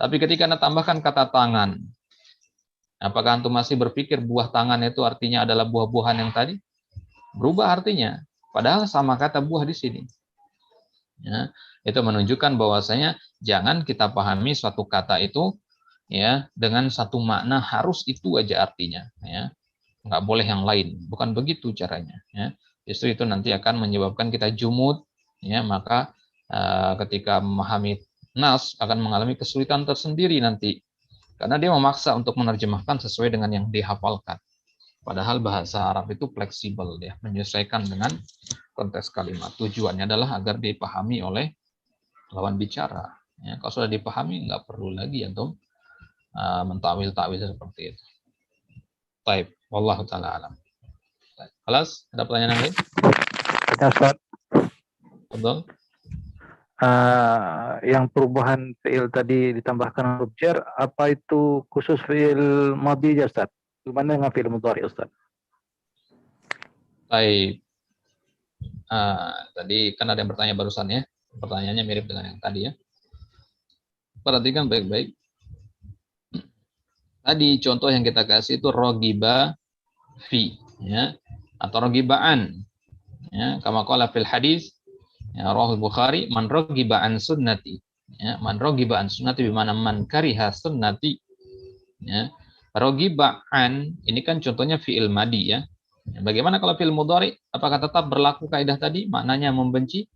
Tapi ketika anda tambahkan kata tangan, apakah antum masih berpikir buah tangan itu artinya adalah buah-buahan yang tadi? Berubah artinya, padahal sama kata buah di sini. Ya, itu menunjukkan bahwasanya jangan kita pahami suatu kata itu ya dengan satu makna harus itu aja artinya. Ya, nggak boleh yang lain. Bukan begitu caranya. Ya, justru itu nanti akan menyebabkan kita jumud. Ya, maka ketika memahami nas akan mengalami kesulitan tersendiri nanti, karena dia memaksa untuk menerjemahkan sesuai dengan yang dihafalkan. Padahal bahasa Arab itu fleksibel, ya, menyesuaikan dengan konteks kalimat. Tujuannya adalah agar dipahami oleh lawan bicara. Ya, kalau sudah dipahami, nggak perlu lagi antum mentawil-tawil seperti itu. Baik, wallahu taala alam. Kelas, ada pertanyaan yang lain? Ya, Ustaz. Betul. Yang perubahan fiil tadi ditambahkan huruf jar, apa itu khusus fiil madhi ya, Ustaz? Gimana dengan fiil mudhari, Ustaz? Baik. Tadi kan ada yang bertanya barusan ya. Pertanyaannya mirip dengan yang tadi ya. Perhatikan baik-baik. Tadi contoh yang kita kasih itu rogiba fi, ya, atau rogibaan. Ya, kama qala fil hadis, ya, Rahul Bukhari, man rogiba an sunnati. Ya, man rogiba an sunnati bimana man kariha sunnati. Ya. Rogiba'an, ini kan contohnya fi'il madi ya. Bagaimana kalau fi'il mudhari? Apakah tetap berlaku kaidah tadi? Maknanya membenci?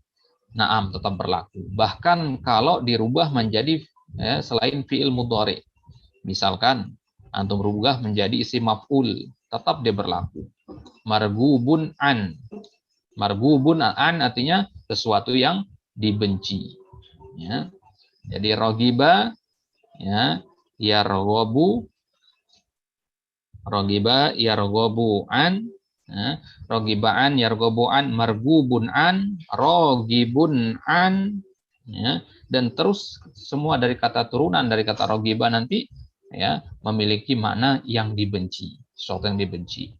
Naam, tetap berlaku. Bahkan kalau dirubah menjadi ya, selain fi'il mudhari. Misalkan antum rubah menjadi isim maf'ul, tetap dia berlaku. Margubun an. Margubun an artinya sesuatu yang dibenci. Ya. Jadi rogiba ya, yarghabu, rogiba yarghabu an, ya, rogibaan yarghabu an, margubun an, rogibun an, ya, dan terus semua dari kata turunan dari kata rogiba nanti ya memiliki makna yang dibenci, sesuatu yang dibenci.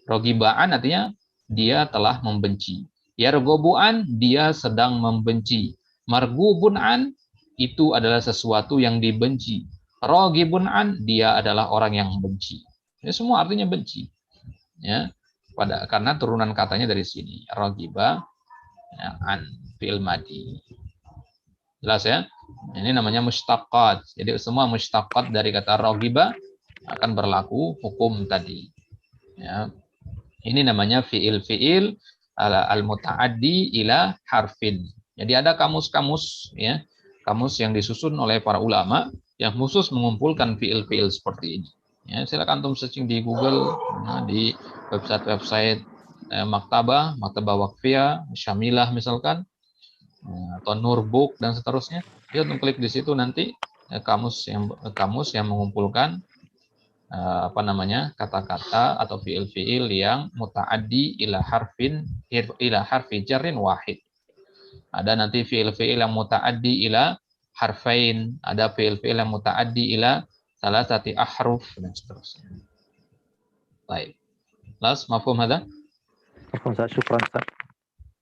Rogibaan artinya dia telah membenci. Yarghabu an, dia sedang membenci. Margubun an, itu adalah sesuatu yang dibenci. Rogibun an, dia adalah orang yang benci. Ya, semua artinya benci. Ya, karena turunan katanya dari sini. Rogiba ya, an fi'il madi. Jelas ya? Ini namanya mustaqat. Jadi semua mustaqat dari kata rogiba akan berlaku hukum tadi. Ya. Ini namanya fi'il al-muta'addi ila harfin. Jadi ada kamus-kamus ya. kamus yang disusun oleh para ulama yang khusus mengumpulkan fiil-fiil seperti ini. Ya, silakan antum searching di Google, di website-website Maktabah Waqfiyah, Syamilah misalkan, atau Nurbook dan seterusnya. Dia untuk klik di situ nanti kamus yang mengumpulkan kata-kata atau fiil-fiil yang muta'addi ila harfi jarrin wahid. Ada nanti fiil-fiil yang muta'addi ila harfain, ada fiil-fiil yang muta'addi ila salasati ahruf dan seterusnya. Baik. Las mafhum hada? Mafhum Ustaz, syukran Ustaz.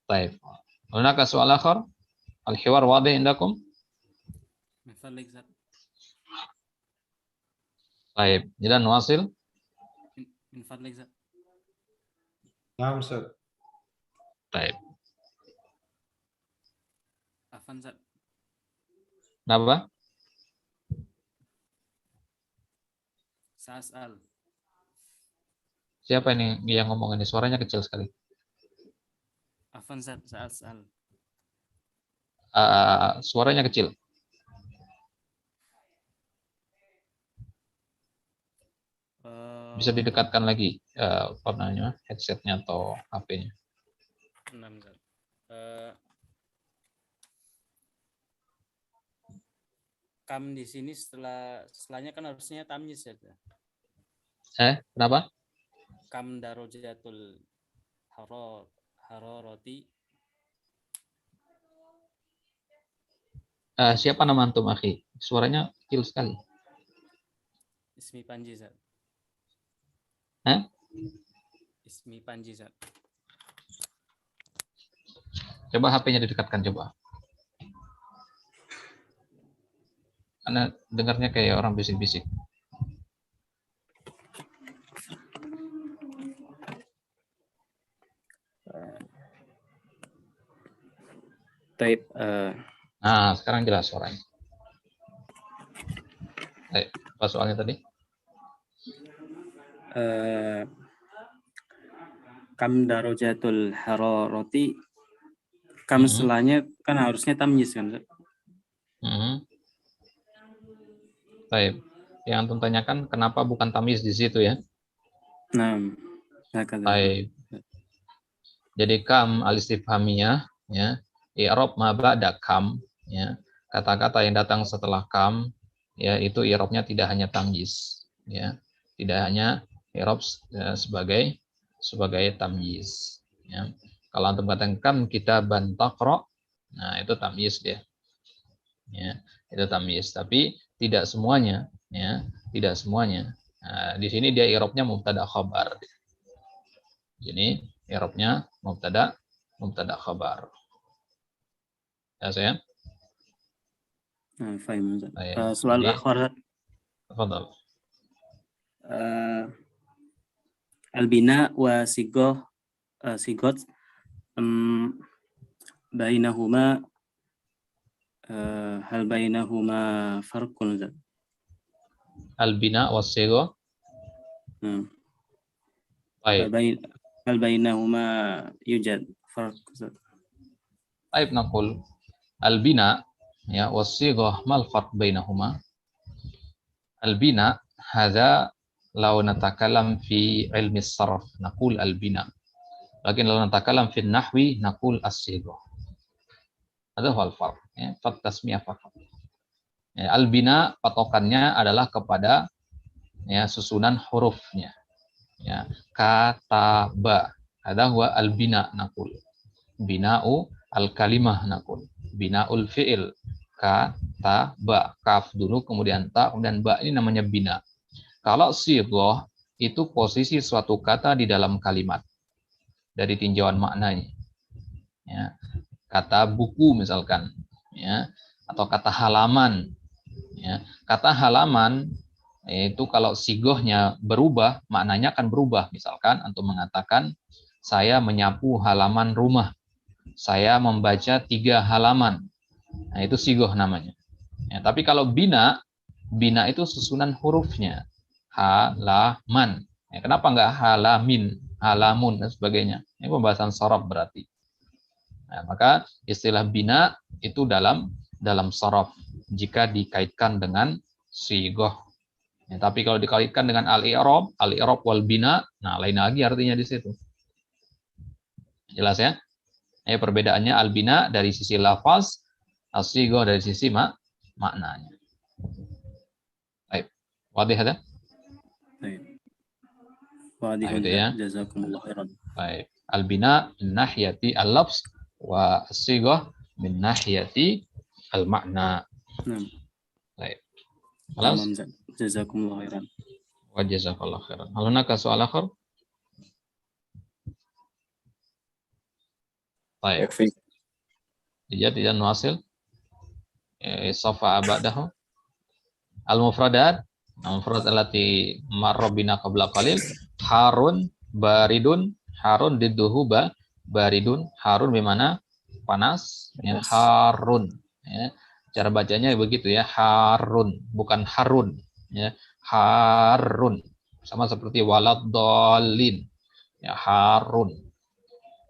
Baik. Hunaka soal akhar? Al-hiwar wadih indakum? من فضلك زاد. Baik. Jadi nuasil? من فضلك زاد. Naam, Ustaz. Baik. عفوا زاد. Kenapa? سأسأل. Siapa ini yang ngomong ini? Suaranya kecil sekali. عفوا زاد سأسأل. Suaranya kecil. Bisa didekatkan lagi headsetnya atau HP-nya. Kam di sini setelahnya kan harusnya tamyiz ya. Kenapa? Kam darajatul hararati. Siapa nama antum, akhi? Suaranya kecil sekali. Ismi Panji Zat. Ismi Panji Zat. Coba HP-nya didekatkan, coba. Karena dengarnya kayak orang bisik-bisik. Taib. Nah, sekarang jelas suaranya. Baik, apa soalnya tadi? Kam darajatul hararati. Kam setelahnya kan harusnya tamyiz kan. Baik. Yang antum tanyakan kenapa bukan tamyiz di situ ya? Nah, baik. Jadi kam al-istifhamiyah ya, i'rab ma ba'da kam ya. Kata-kata yang datang setelah kam ya itu i'rabnya tidak hanya tamyiz ya. Tidak hanya i'rab sebagai tamyiz ya. Kalau antum katakan kam kitaban taqra, nah itu tamyiz dia. Ya, itu tamyiz, tapi tidak semuanya ya, tidak semuanya. Nah, di sini dia i'rabnya mubtada khabar. Jadi i'rabnya mubtada khabar. Ya saya? Fahim. Soal akhir. Tafadhal. Al-bina wa sigot bainahuma hal bainahuma farqun. Al-bina wa sigot. Baik. Hal bainahuma yujad farq. Baik, naqul al-bina ya was-sighah mal farq bainahuma. Al-bina hadza law natakalam fi ilmi as-sarf naqul al-bina. Lakin law natakalam fi an-nahwi naqul as-sighah. Hadza huwa al-farq ya, fat tasmiyah faqat. Ya, al-bina patokannya adalah kepada ya susunan hurufnya. Ya, kataba. Hadza huwa al-bina naqul. Bina'u al-kalimah naqul. Bina'ul fi'il. Kataba. Kaf dulu, kemudian ta, kemudian ba. Ini namanya bina. Kalau sighah itu posisi suatu kata di dalam kalimat. Dari tinjauan maknanya. Ya. Kata buku misalkan. Ya. Atau kata halaman. Ya. Kata halaman itu kalau sighahnya berubah, maknanya akan berubah. Misalkan antum mengatakan, saya menyapu halaman rumah. Saya membaca 3 halaman. Nah, itu sighah namanya. Ya, tapi kalau bina itu susunan hurufnya. Halaman. Ya, kenapa enggak halamin, halamun, dan sebagainya. Ini pembahasan sharaf berarti. Nah, maka istilah bina itu dalam dalam sharaf jika dikaitkan dengan sigoh. Ya, tapi kalau dikaitkan dengan al-i'rab wal bina, nah lain lagi artinya di situ. Jelas ya? Perbedaannya al-bina dari sisi lafaz, as-sigoh dari sisi maknanya. Baik. Wadih ada? Baik. Wadih Nah, itu ya. Jazakumullah khairan. Baik. Al-bina min nahyati al-lafz wa as-sigoh min nahyati al-makna. Baik. خلاص. Jazakumullah khairan. Wa jazakallahu khairan. Hal hunaka soal akhir? Baik. يكفي. Tidak nuasil. Safa abadahu. Al-mufradat. Al-mufradat allati marra bina qabla qalil. Harun, baridun. Harun didduhu baridun. Harun bimana? Panas. Ya, harun. Ya. Cara bacanya begitu ya. Harun. Bukan harun. Ya. Harun. Sama seperti walad dolin. Ya, harun.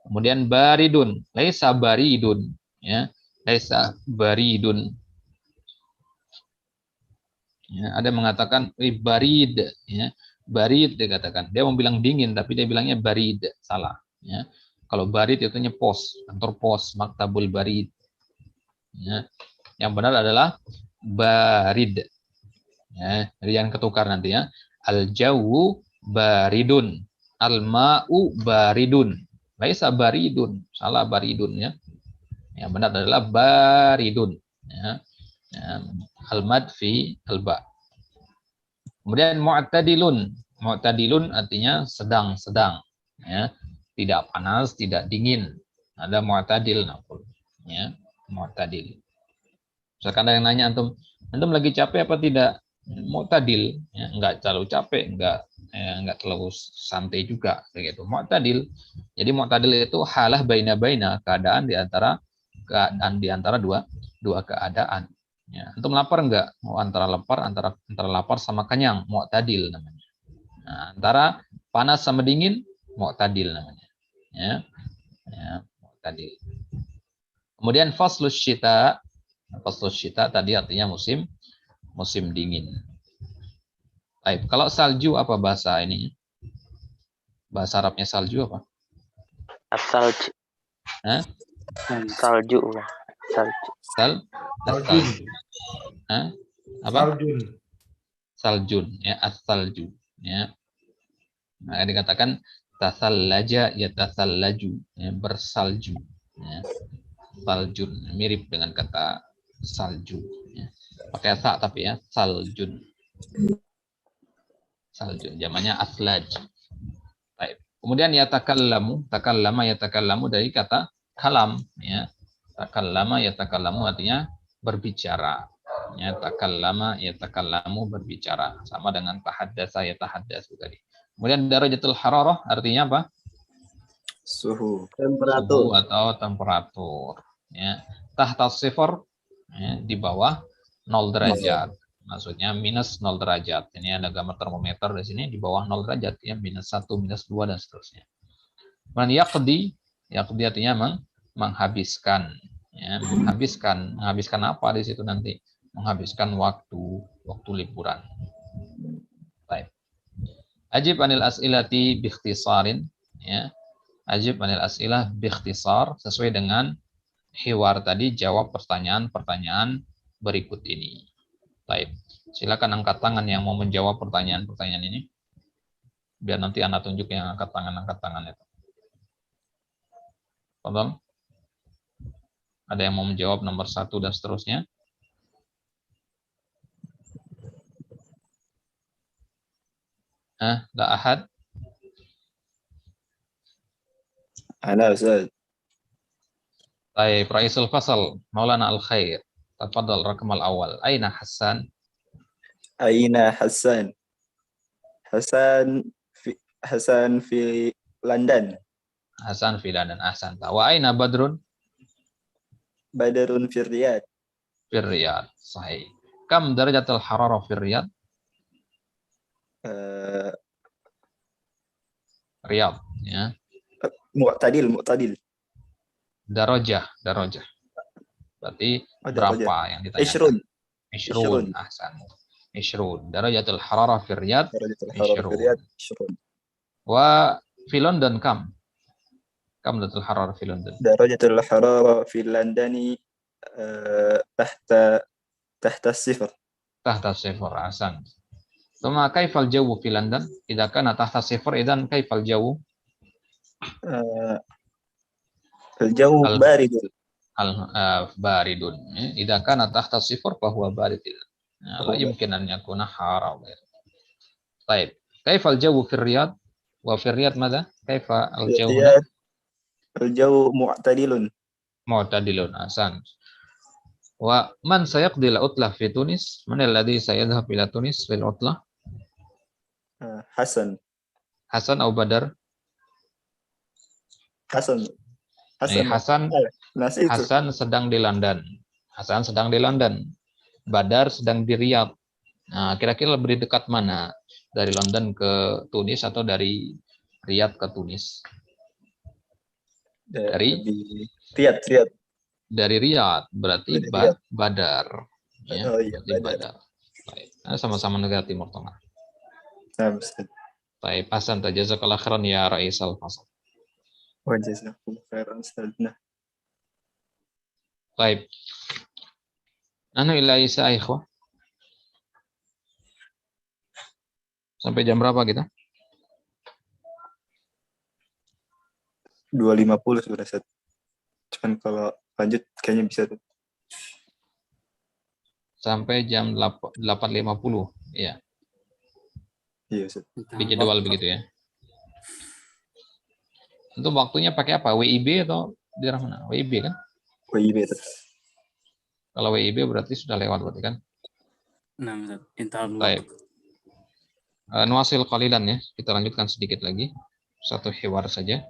Kemudian baridun. Laisa baridun. Ya. Laisa baridun. Ya, ada yang mengatakan barid, ya. Barid dia katakan. Dia mau bilang dingin tapi dia bilangnya barid. Salah, ya. Kalau barid itu pos, kantor pos, maktabul barid. Ya. Yang benar adalah barid. Ya, jadi jangan ketukar nanti ya. Al-jawu baridun. Al-ma'u baridun. Laisa baridun. Salah baridun ya. Yang benar adalah baridun. Ya. Al-mad fi al-ba. Kemudian mu'tadilun. Mu'tadilun artinya sedang-sedang. Ya. Tidak panas, tidak dingin. Ada mu'tadil. Ya. Mu'tadil. Misalkan ada yang nanya antum lagi capek apa tidak? Mu'tadil. Ya. Enggak terlalu capek, enggak terlalu santai juga. Begitu. Mu'tadil. Jadi mu'tadil itu halah baina-baina, keadaan di antara dua keadaan. Ya, antum lapar enggak? Mau antara lapar sama kenyang, mu'tadil namanya. Nah, antara panas sama dingin, mu'tadil namanya. Ya, mu'tadil. Kemudian faslus syita. Faslus syita tadi artinya musim dingin. Baik, kalau salju apa bahasa ini? Bahasa Arabnya salju apa? As-salj. Hah? Salju. Salju. Salju. Hah? Apa? Saljun. Ya, as-salju. Ya. Nah, dikatakan tasallaja ya tasallaju, ya, bersalju. Ya. Saljun mirip dengan kata salju. Ya. Pakai sa tapi ya, saljun. Saljun. Jamannya aslaj. Baik. Kemudian takallama dari kata kalam. Ya. Takallama artinya berbicara. Ya, takallama berbicara. Sama dengan tahaddasa yatahaddatsu tadi. Kemudian darajatul hararah artinya apa? Suhu. Temperatur. Suhu atau temperatur. Ya. Tahta sifar, ya, di bawah 0 derajat. Maksudnya minus 0 derajat. Ini ada gambar termometer di sini di bawah 0 derajat ya, minus 1, minus 2 dan seterusnya. Kemudian yaqdi artinya menghabiskan, ya, menghabiskan apa di situ nanti? Menghabiskan waktu liburan. Baik. Ajib anil as'ilati bi ikhtisarin, ya. Ajib anil as'ilah bi ikhtisar, sesuai dengan hiwar tadi, jawab pertanyaan-pertanyaan berikut ini. Baik. Silakan angkat tangan yang mau menjawab pertanyaan-pertanyaan ini. Biar nanti Anda tunjuk yang angkat tangan itu. Paham? Ada yang mau menjawab nomor 1 dan seterusnya? La ahad? Ana Ustaz. Baik, Raisul Fasal, Maulana Al-Khair. Tafadhal rakam al-awwal. Aina Hasan? Aina Hasan? Hasan fi London. Hasan fi London. Ahsan. Wa aina Badrun? Badrun fi Riyadh. Fi Riyadh. Sahih. Kam darajatul hararah fi Riyadh? Riyadh, ya. Mu'tadil. Darajah. Berarti Ada berapa yang ditanyakan? Ishrun. Ahsan. Ishrun. Darajatul hararah fi Riyadh Darajatul hararah fi Riyadh ishrun. Wa fi London kam? Kam darajatul hararah fi London? Darajatul hararah fi London tahta sifar. Tahta sifar. Ahsan. Thumma kaifal jawu fi London? Idza kana tahta sifar idzan kaifal jawu? Al-jawu baridun. Baridun. Idza kana tahta sifar fa huwa barid. La yumkin an yakuna haram. Baik. Kaifal jawu fi Riyadh? Wa fi Riyadh madza? Kaifa al-jawu? Al-jawu mu'tadilun. Mu'tadilun. Ahsan. Wa man sayaqdi al-utlah fi Tunis? Man alladhi sayadhhab ila Tunis fil utlah? Hasan. Hasan atau Badar? Hasan. Hasan sedang di London. Hasan sedang di London. Badar sedang di Riyadh. Nah, kira-kira lebih dekat mana? Dari London ke Tunis atau dari Riyadh ke Tunis? Dari Riyadh. Dari Riyadh, berarti Badar. Ya, Oh iya, Badar. Baik. Nah, sama-sama negara Timur Tengah. Nah, Ustaz. Baik, Hasan, jazakallahu khairan ya Rais Al-Fasl. Wa jazakumullahu khairan Ustazna. Baik. Anu ila Isa ikhwah. Sampai jam berapa kita? 2.50 sudah Ustaz. Cuman kalau lanjut kayaknya bisa tuh. Sampai jam 8.50. Ya. Iya Ustaz. Di jadwal begitu ya. Untuk waktunya pakai apa? WIB atau di mana? WIB kan? WIB Ustaz. Kalau WIB berarti sudah lewat berarti kan? Nah, insyaallah. Baik. Nuasil qalilan ya. Kita lanjutkan sedikit lagi. Satu hiwar saja.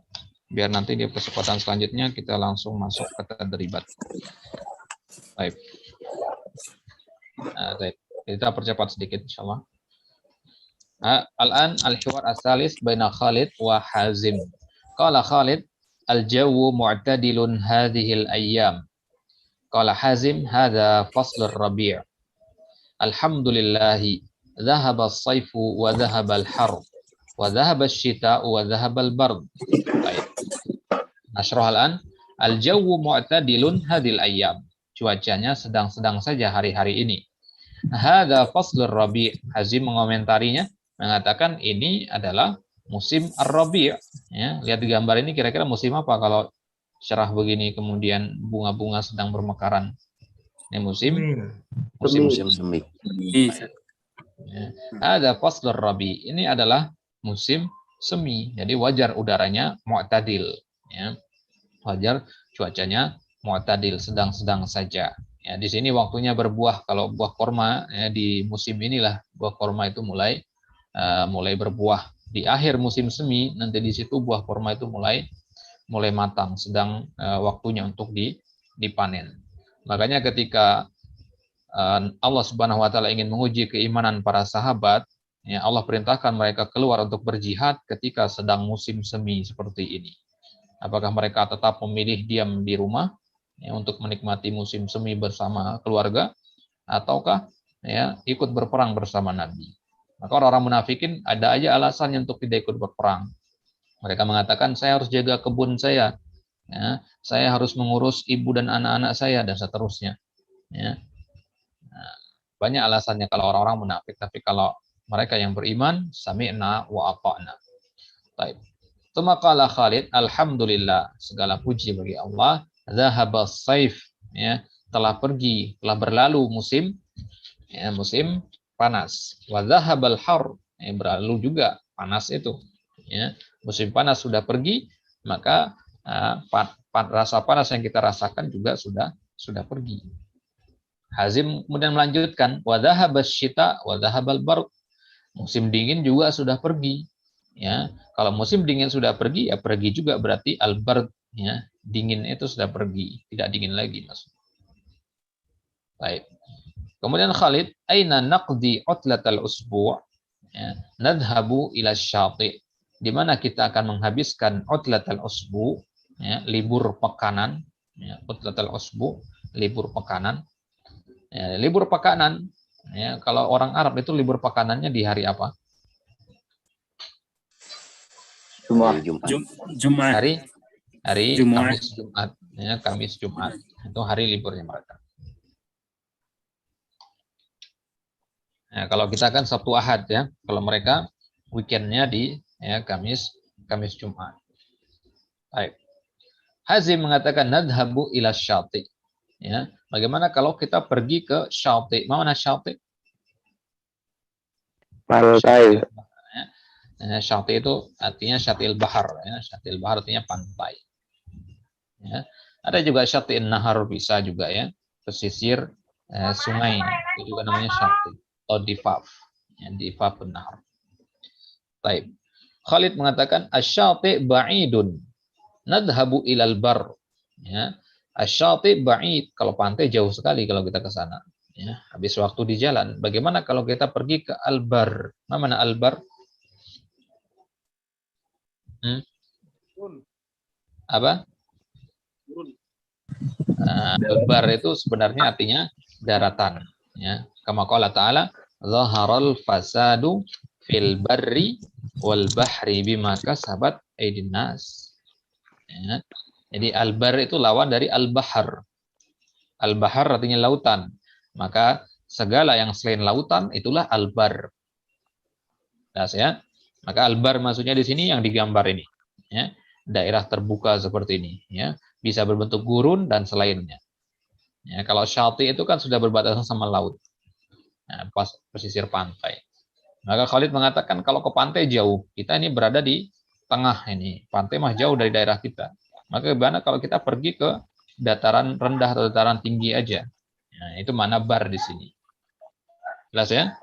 Biar nanti di kesempatan selanjutnya kita langsung masuk ke tadribat. Baik. Baik. Kita percepat sedikit insyaallah. Al-an al-hiwar as-salis baina Khalid wa Hazim. Qala Khalid al-jawu mu'tadilun hadhihi al-ayyam. Qala Hazim hadha fasl ar-rabi'. Alhamdulillahi dhahaba as-sayfu wa dhahaba al-har wa dhahaba asy-syita'u wa dhahaba al-bard. Baik. Nashrah al-an al-jawu mu'tadilun hadhihi al-ayyam. Cuacanya sedang-sedang saja hari-hari ini. Hadza faslur rabi'. Hazim mengomentarinya mengatakan ini adalah musim ar-rabi'. Ya, lihat di gambar ini kira-kira musim apa kalau cerah begini kemudian bunga-bunga sedang bermekaran. Ini musim semi. Ya. Ada faslur rabi'. Ini adalah musim semi. Jadi wajar udaranya mu'tadil, ya. Wajar cuacanya mu'tadil, sedang-sedang saja. Ya, di sini waktunya berbuah. Kalau buah korma ya, di musim inilah buah korma itu mulai berbuah. Di akhir musim semi nanti di situ buah korma itu mulai matang, sedang waktunya untuk dipanen. Makanya ketika Allah Subhanahu wa taala ingin menguji keimanan para sahabat, ya Allah perintahkan mereka keluar untuk berjihad ketika sedang musim semi seperti ini. Apakah mereka tetap memilih diam di rumah ya, untuk menikmati musim semi bersama keluarga, ataukah ya ikut berperang bersama Nabi? Maka orang-orang munafikin ada aja alasannya untuk tidak ikut berperang. Mereka mengatakan saya harus jaga kebun saya, ya, saya harus mengurus ibu dan anak-anak saya dan seterusnya. Ya. Nah, banyak alasannya kalau orang-orang munafik. Tapi kalau mereka yang beriman, sami'na wa ata'na. Baik. Tsumma qala Khalid, alhamdulillah, segala puji bagi Allah, dhahaba saif, ya, telah berlalu musim panas. Wa dhahabal har, ya, berlalu juga panas itu, ya. Musim panas sudah pergi, maka rasa panas yang kita rasakan juga sudah pergi. Hazim kemudian melanjutkan, wa dhahabasy syita wa dhahabal bard. Musim dingin juga sudah pergi. Ya, kalau musim dingin sudah pergi, ya pergi juga berarti al-bard, ya, dingin itu sudah pergi, tidak dingin lagi maksudnya. Baik. Kemudian Khalid, aina naqdi utlatal usbu'? Ya, nadhabu ila syati'. Di mana kita akan menghabiskan utlatal usbu', ya, libur pekanan, ya, utlatal usbu', libur pekanan. Ya, libur pekanan, ya, kalau orang Arab itu libur pekanannya di hari apa? Jumat. Jumat. Hari Jumat. Kamis Jumat, ya, Kamis Jumat itu hari liburnya mereka. Nah, kalau kita kan Sabtu Ahad ya, kalau mereka weekendnya di ya, Kamis Jumat. Baik. Hazim mengatakan nadhabu ila syati. Ya, bagaimana kalau kita pergi ke syati? Mana syati? Pantai. Ya, syati itu artinya syatil bahar. Ya, syatil bahar artinya pantai. Ya. Ada juga syatil nahar bisa juga ya, pesisir sungai itu juga namanya syati atau difaf. Ya, difaf nahar. Baik. Khalid mengatakan asyati ba'idun nadhabu ilal bar. Ya. Asyati ba'id, kalau pantai jauh sekali kalau kita ke sana. Ya, habis waktu di jalan. Bagaimana kalau kita pergi ke al-bar? Mana al-bar? Apa? Al-bar itu sebenarnya artinya daratan. Ya. Kama qala ta'ala, zaharal fasadu fil barri wal bahri bima kasabat aydin nas. Ya. Jadi al-bar itu lawan dari al-bahar. Al-bahar artinya lautan. Maka segala yang selain lautan itulah al-bar. Jelas ya? Maka al-bar maksudnya di sini yang digambar ini. Ya. Daerah terbuka seperti ini. Ya. Bisa berbentuk gurun dan selainnya. Ya. Kalau syati itu kan sudah berbatasan sama laut. Nah, pas pesisir pantai. Maka Khalid mengatakan kalau ke pantai jauh. Kita ini berada di tengah ini. Pantai mah jauh dari daerah kita. Maka bagaimana kalau kita pergi ke dataran rendah atau dataran tinggi aja? Nah, itu mana bar di sini. Jelas ya?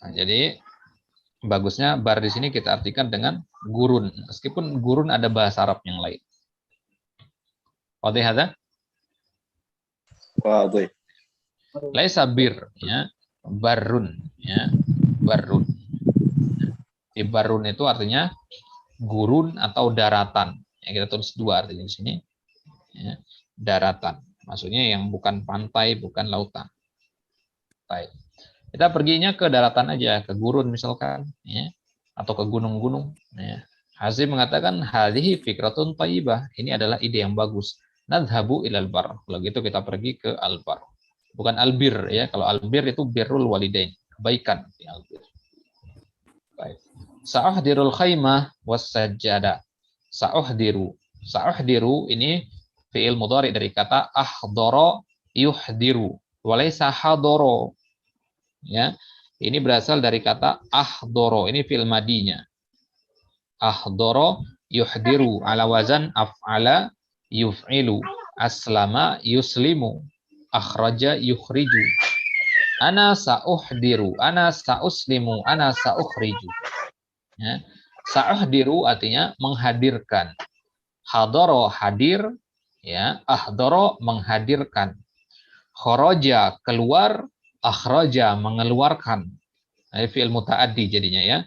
Nah, jadi bagusnya bar di sini kita artikan dengan gurun. Meskipun gurun ada bahasa Arab yang lain. Wadih hadza? Wadih. Laisa bir, ya. Barun, ya. Barun. Di barun itu artinya gurun atau daratan. Ya, kita tulis dua artinya di sini. Ya, daratan. Maksudnya yang bukan pantai, bukan lautan. Baik. Kita perginya ke daratan aja, ke gurun misalkan, ya, atau ke gunung-gunung. Ya. Hazim mengatakan hadhihi fikratun thayyibah. Ini adalah ide yang bagus. Nadhabu ilal bar. Kalau gitu kita pergi ke al-bar. Bukan albir ya. Kalau albir itu birrul walidain, kebaikan di albir. Baik. Sa'ahdirul khaymah was sajjada. Sa'ahdiru ini fi'il mudhari dari kata ahdara yuhdiru. Walaysa hadara. Ya. Ini berasal dari kata ahdara. Ini fi'il madinya. Ahdara yuhdiru ala wazan af'ala yuf'ilu. Aslama yuslimu. Akhraja yukhriju. Ana sa'uhdiru, ana sa'uslimu, ana sa'ukhriju. Ya. Sa'uhdiru artinya menghadirkan. Hadara hadir, ya. Ahdara menghadirkan. Kharaja keluar, akhraja mengeluarkan. Ini fi'il muta'addi jadinya ya.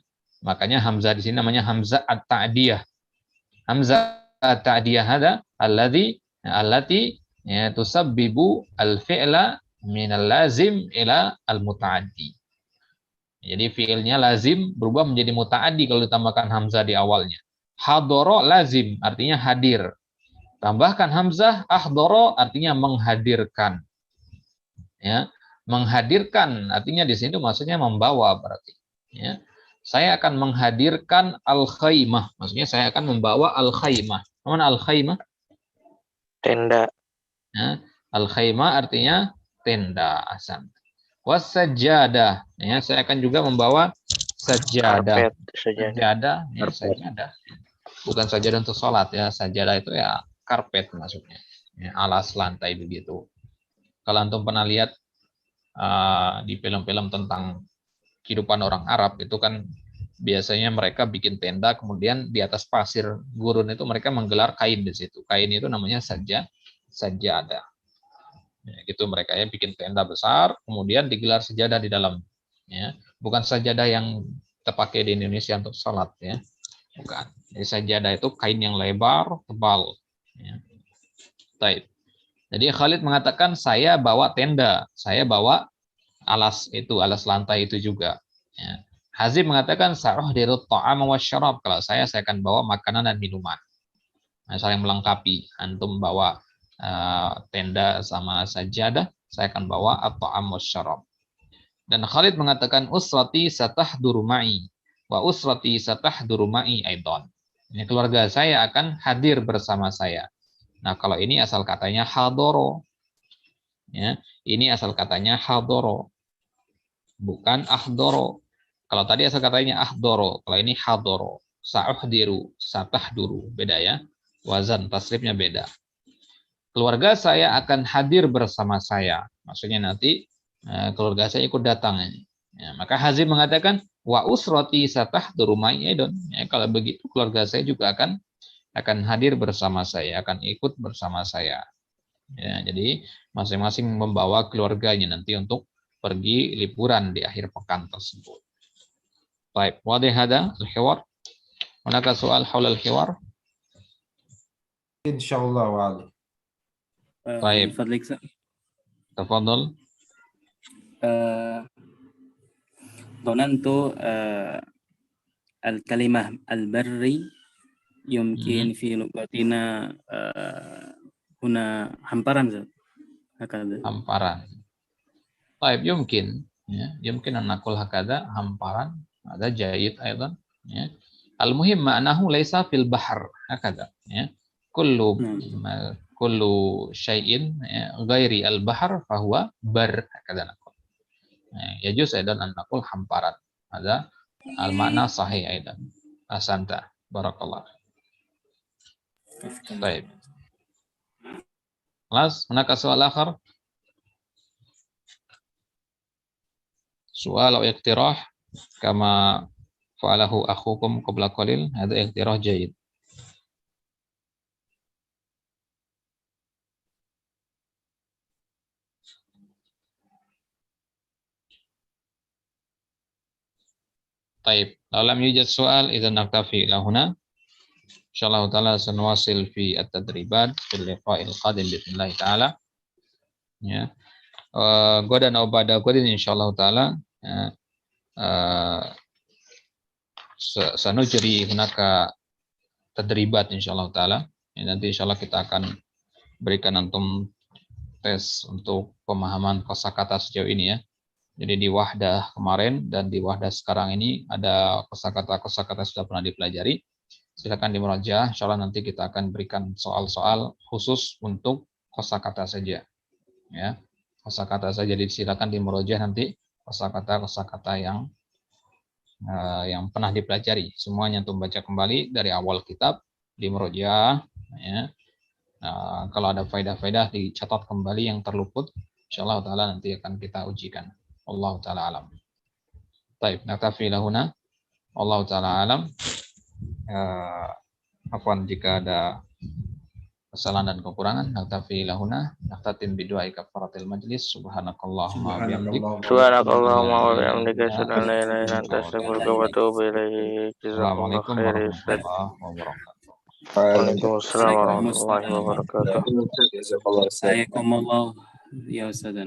Makanya hamzah di sini namanya hamzah at-ta'diyah. Hamzah at-ta'diyah hada allati ya tusabbibu al-fi'la minal lazim ila al-muta'addi. Jadi fi'ilnya lazim berubah menjadi muta'addi kalau ditambahkan hamzah di awalnya. Hadara lazim artinya hadir. Tambahkan hamzah ahdara artinya menghadirkan. Ya, menghadirkan artinya di sini maksudnya membawa berarti. Ya. Saya akan menghadirkan al-khaymah. Maksudnya saya akan membawa al-khaymah. Mana al-khaymah? Tenda. Ya, al-khaymah artinya tenda asan. Wasajjadah, ya saya akan juga membawa sajadah. Sajadah, ya sajadah. Bukan sajadah untuk sholat ya, sajadah itu ya karpet maksudnya. Ya, alas lantai begitu. Kalau antum pernah lihat di film-film tentang kehidupan orang Arab itu kan biasanya mereka bikin tenda kemudian di atas pasir gurun itu mereka menggelar kain di situ. Kain itu namanya sajadah. Ya, gitu mereka ya bikin tenda besar, kemudian digelar sajadah di dalam. Ya, bukan sajadah yang terpakai di Indonesia untuk sholat ya, bukan. Jadi sajadah itu kain yang lebar, tebal. Ya. Baik. Jadi Khalid mengatakan saya bawa tenda, saya bawa alas lantai itu juga. Ya. Hazim mengatakan sa'uhdiru ta'ama wasyarab. Kalau saya akan bawa makanan dan minuman. Nah, saling melengkapi. Antum bawa tenda sama sajadah, saya akan bawa at-ta'am wasyarab. Dan Khalid mengatakan usrati satahduru ma'i wa usrati satahduru ma'i aidan. Ini keluarga saya akan hadir bersama saya. Nah, kalau ini asal katanya hadoro. Ya, ini asal katanya hadoro. Bukan ahdoro. Kalau tadi asal katanya ahdoro, kalau ini hadoro. Sa'uhdiru, satahduru, beda ya. Wazan tasrifnya beda. Keluarga saya akan hadir bersama saya. Maksudnya nanti keluarga saya ikut datang. Ya, maka Hazim mengatakan wa usrati satahduru ma'i aidan. Ya, kalau begitu keluarga saya juga akan hadir bersama saya, akan ikut bersama saya. Ya, jadi masing-masing membawa keluarganya nanti untuk pergi liburan di akhir pekan tersebut. Baik, wadih hada al-hiwar. Manakah soal haul al-hiwar? Insyaallah wa'ala. Baik. Tafadhal. Dhanantu al-kalimah al-barri yumkin fi lugatina huna hamparan Zat. Hakada. Hamparan. Baik, yumkin ya, yumkin an naqul hakada hamparan, ada jayyid aidan ya. Al-muhim ma'nahu laisa fil bahr hakada ya. Kullu syai'in ya, ghairi al-bahr fahuwa bar hakada naqul. Ya, yajuz aidan an naqul hamparan. Ada al-ma'na sahih aidan. Ahsanta. Barakallah. Baik. خلاص هناك سؤال آخر سؤال أو اقتراح كما فعله أخوكم قبل قليل هذا اقتراح جيد طيب لو لم يوجد سؤال إذا نكتفي إلى هنا Insyaallah taala sanwasil fi at-tadribat fil liqa'il qadim bismillah taala. Ya. Godan ubada godin insyaallah taala sanujri hunaka tadribat insyaallah taala. Ya, nanti insyaallah kita akan berikan antum tes untuk pemahaman kosakata sejauh ini ya. Jadi di wahdah kemarin dan di wahdah sekarang ini ada kosakata sudah pernah dipelajari. Silakan dimurajaah, insyaallah nanti kita akan berikan soal-soal khusus untuk kosakata saja. Ya. Kosakata saja, jadi silakan dimurajaah nanti kosakata yang pernah dipelajari. Semuanya untuk baca kembali dari awal kitab dimurajaah ya. Kalau ada faedah-faedah dicatat kembali yang terluput, insyaallah taala nanti akan kita ujikan. Wallahu taala alam. Baik, naktafi lahuna. Wallahu taala alam. Afwan jika ada kesalahan dan kekurangan, naktafi lahuna, naktatin bidu'ai kafaratil majlis, subhanakallahumma wa bihamdik. Subhanakallahumma wa bihamdika asyhadu an la ilaha illa anta astaghfiruka wa atubu ilaik. Assalamualaikum warahmatullahi wabarakatuh. Waalaikumsalam warahmatullahi wabarakatuh. Assalamualaikum ya Ustaz.